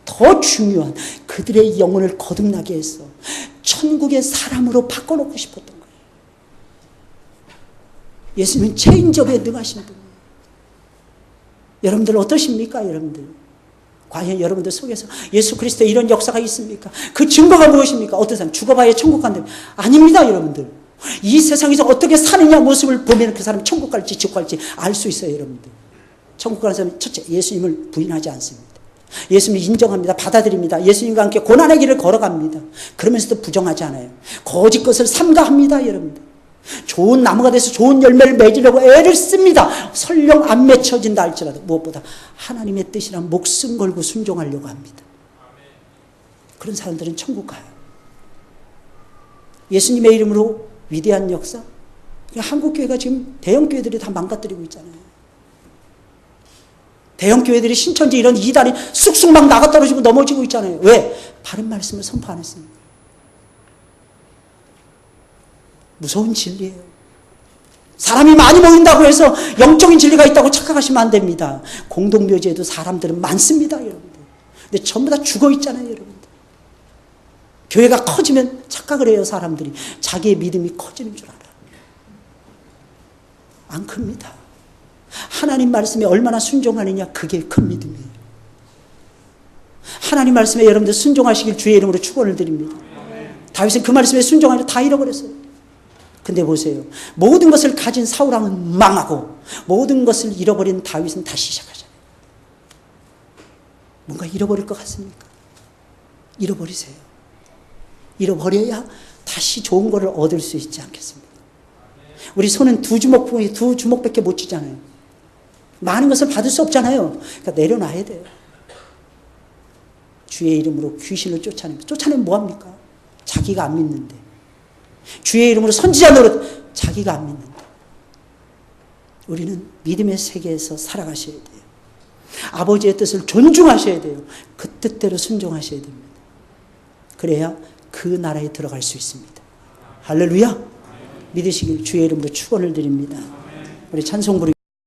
더 중요한 그들의 영혼을 거듭나게 해서 천국의 사람으로 바꿔놓고 싶었던 거예요. 예수님은 체인지업에 능하신 분이에요. 여러분들 어떠십니까? 여러분들 과연 여러분들 속에서 예수 그리스도의 이런 역사가 있습니까? 그 증거가 무엇입니까? 어떤 사람 죽어봐야 천국 간다. 아닙니다, 여러분들. 이 세상에서 어떻게 사느냐 모습을 보면 그 사람이 천국 갈지 지옥 갈지 알 수 있어요, 여러분들. 천국 가는 사람은 첫째, 예수님을 부인하지 않습니다. 예수님을 인정합니다. 받아들입니다. 예수님과 함께 고난의 길을 걸어갑니다. 그러면서도 부정하지 않아요. 거짓 것을 삼가합니다, 여러분들. 좋은 나무가 돼서 좋은 열매를 맺으려고 애를 씁니다. 설령 안 맺혀진다 할지라도 무엇보다 하나님의 뜻이란 목숨 걸고 순종하려고 합니다. 그런 사람들은 천국 가요. 예수님의 이름으로 위대한 역사. 한국교회가 지금 대형교회들이 다 망가뜨리고 있잖아요. 대형교회들이 신천지 이런 이단이 쑥쑥 막 나가떨어지고 넘어지고 있잖아요. 왜? 바른 말씀을 선포 안 했습니다. 무서운 진리예요. 사람이 많이 모인다고 해서 영적인 진리가 있다고 착각하시면 안 됩니다. 공동묘지에도 사람들은 많습니다, 여러분들. 근데 전부 다 죽어 있잖아요, 여러분들. 교회가 커지면 착각을 해요, 사람들이. 자기의 믿음이 커지는 줄 알아요. 안 큽니다. 하나님 말씀에 얼마나 순종하느냐, 그게 큰 믿음이에요. 하나님 말씀에 여러분들 순종하시길 주의 이름으로 축원을 드립니다. 다윗은 그 말씀에 순종하려 다 잃어버렸어요. 근데 보세요. 모든 것을 가진 사울왕은 망하고 모든 것을 잃어버린 다윗은 다시 시작하잖아요. 뭔가 잃어버릴 것 같습니까? 잃어버리세요. 잃어버려야 다시 좋은 거를 얻을 수 있지 않겠습니까? 우리 손은 두 주먹밖에 못 쥐잖아요. 많은 것을 받을 수 없잖아요. 그러니까 내려놔야 돼요. 주의 이름으로 귀신을 쫓아내면 뭐합니까? 자기가 안 믿는데. 주의 이름으로 선지자 노릇 자기가 안 믿는다. 우리는 믿음의 세계에서 살아가셔야 돼요. 아버지의 뜻을 존중하셔야 돼요. 그 뜻대로 순종하셔야 됩니다. 그래야 그 나라에 들어갈 수 있습니다. 할렐루야. 믿으시길 주의 이름으로 축원을 드립니다. 우리 찬송 부르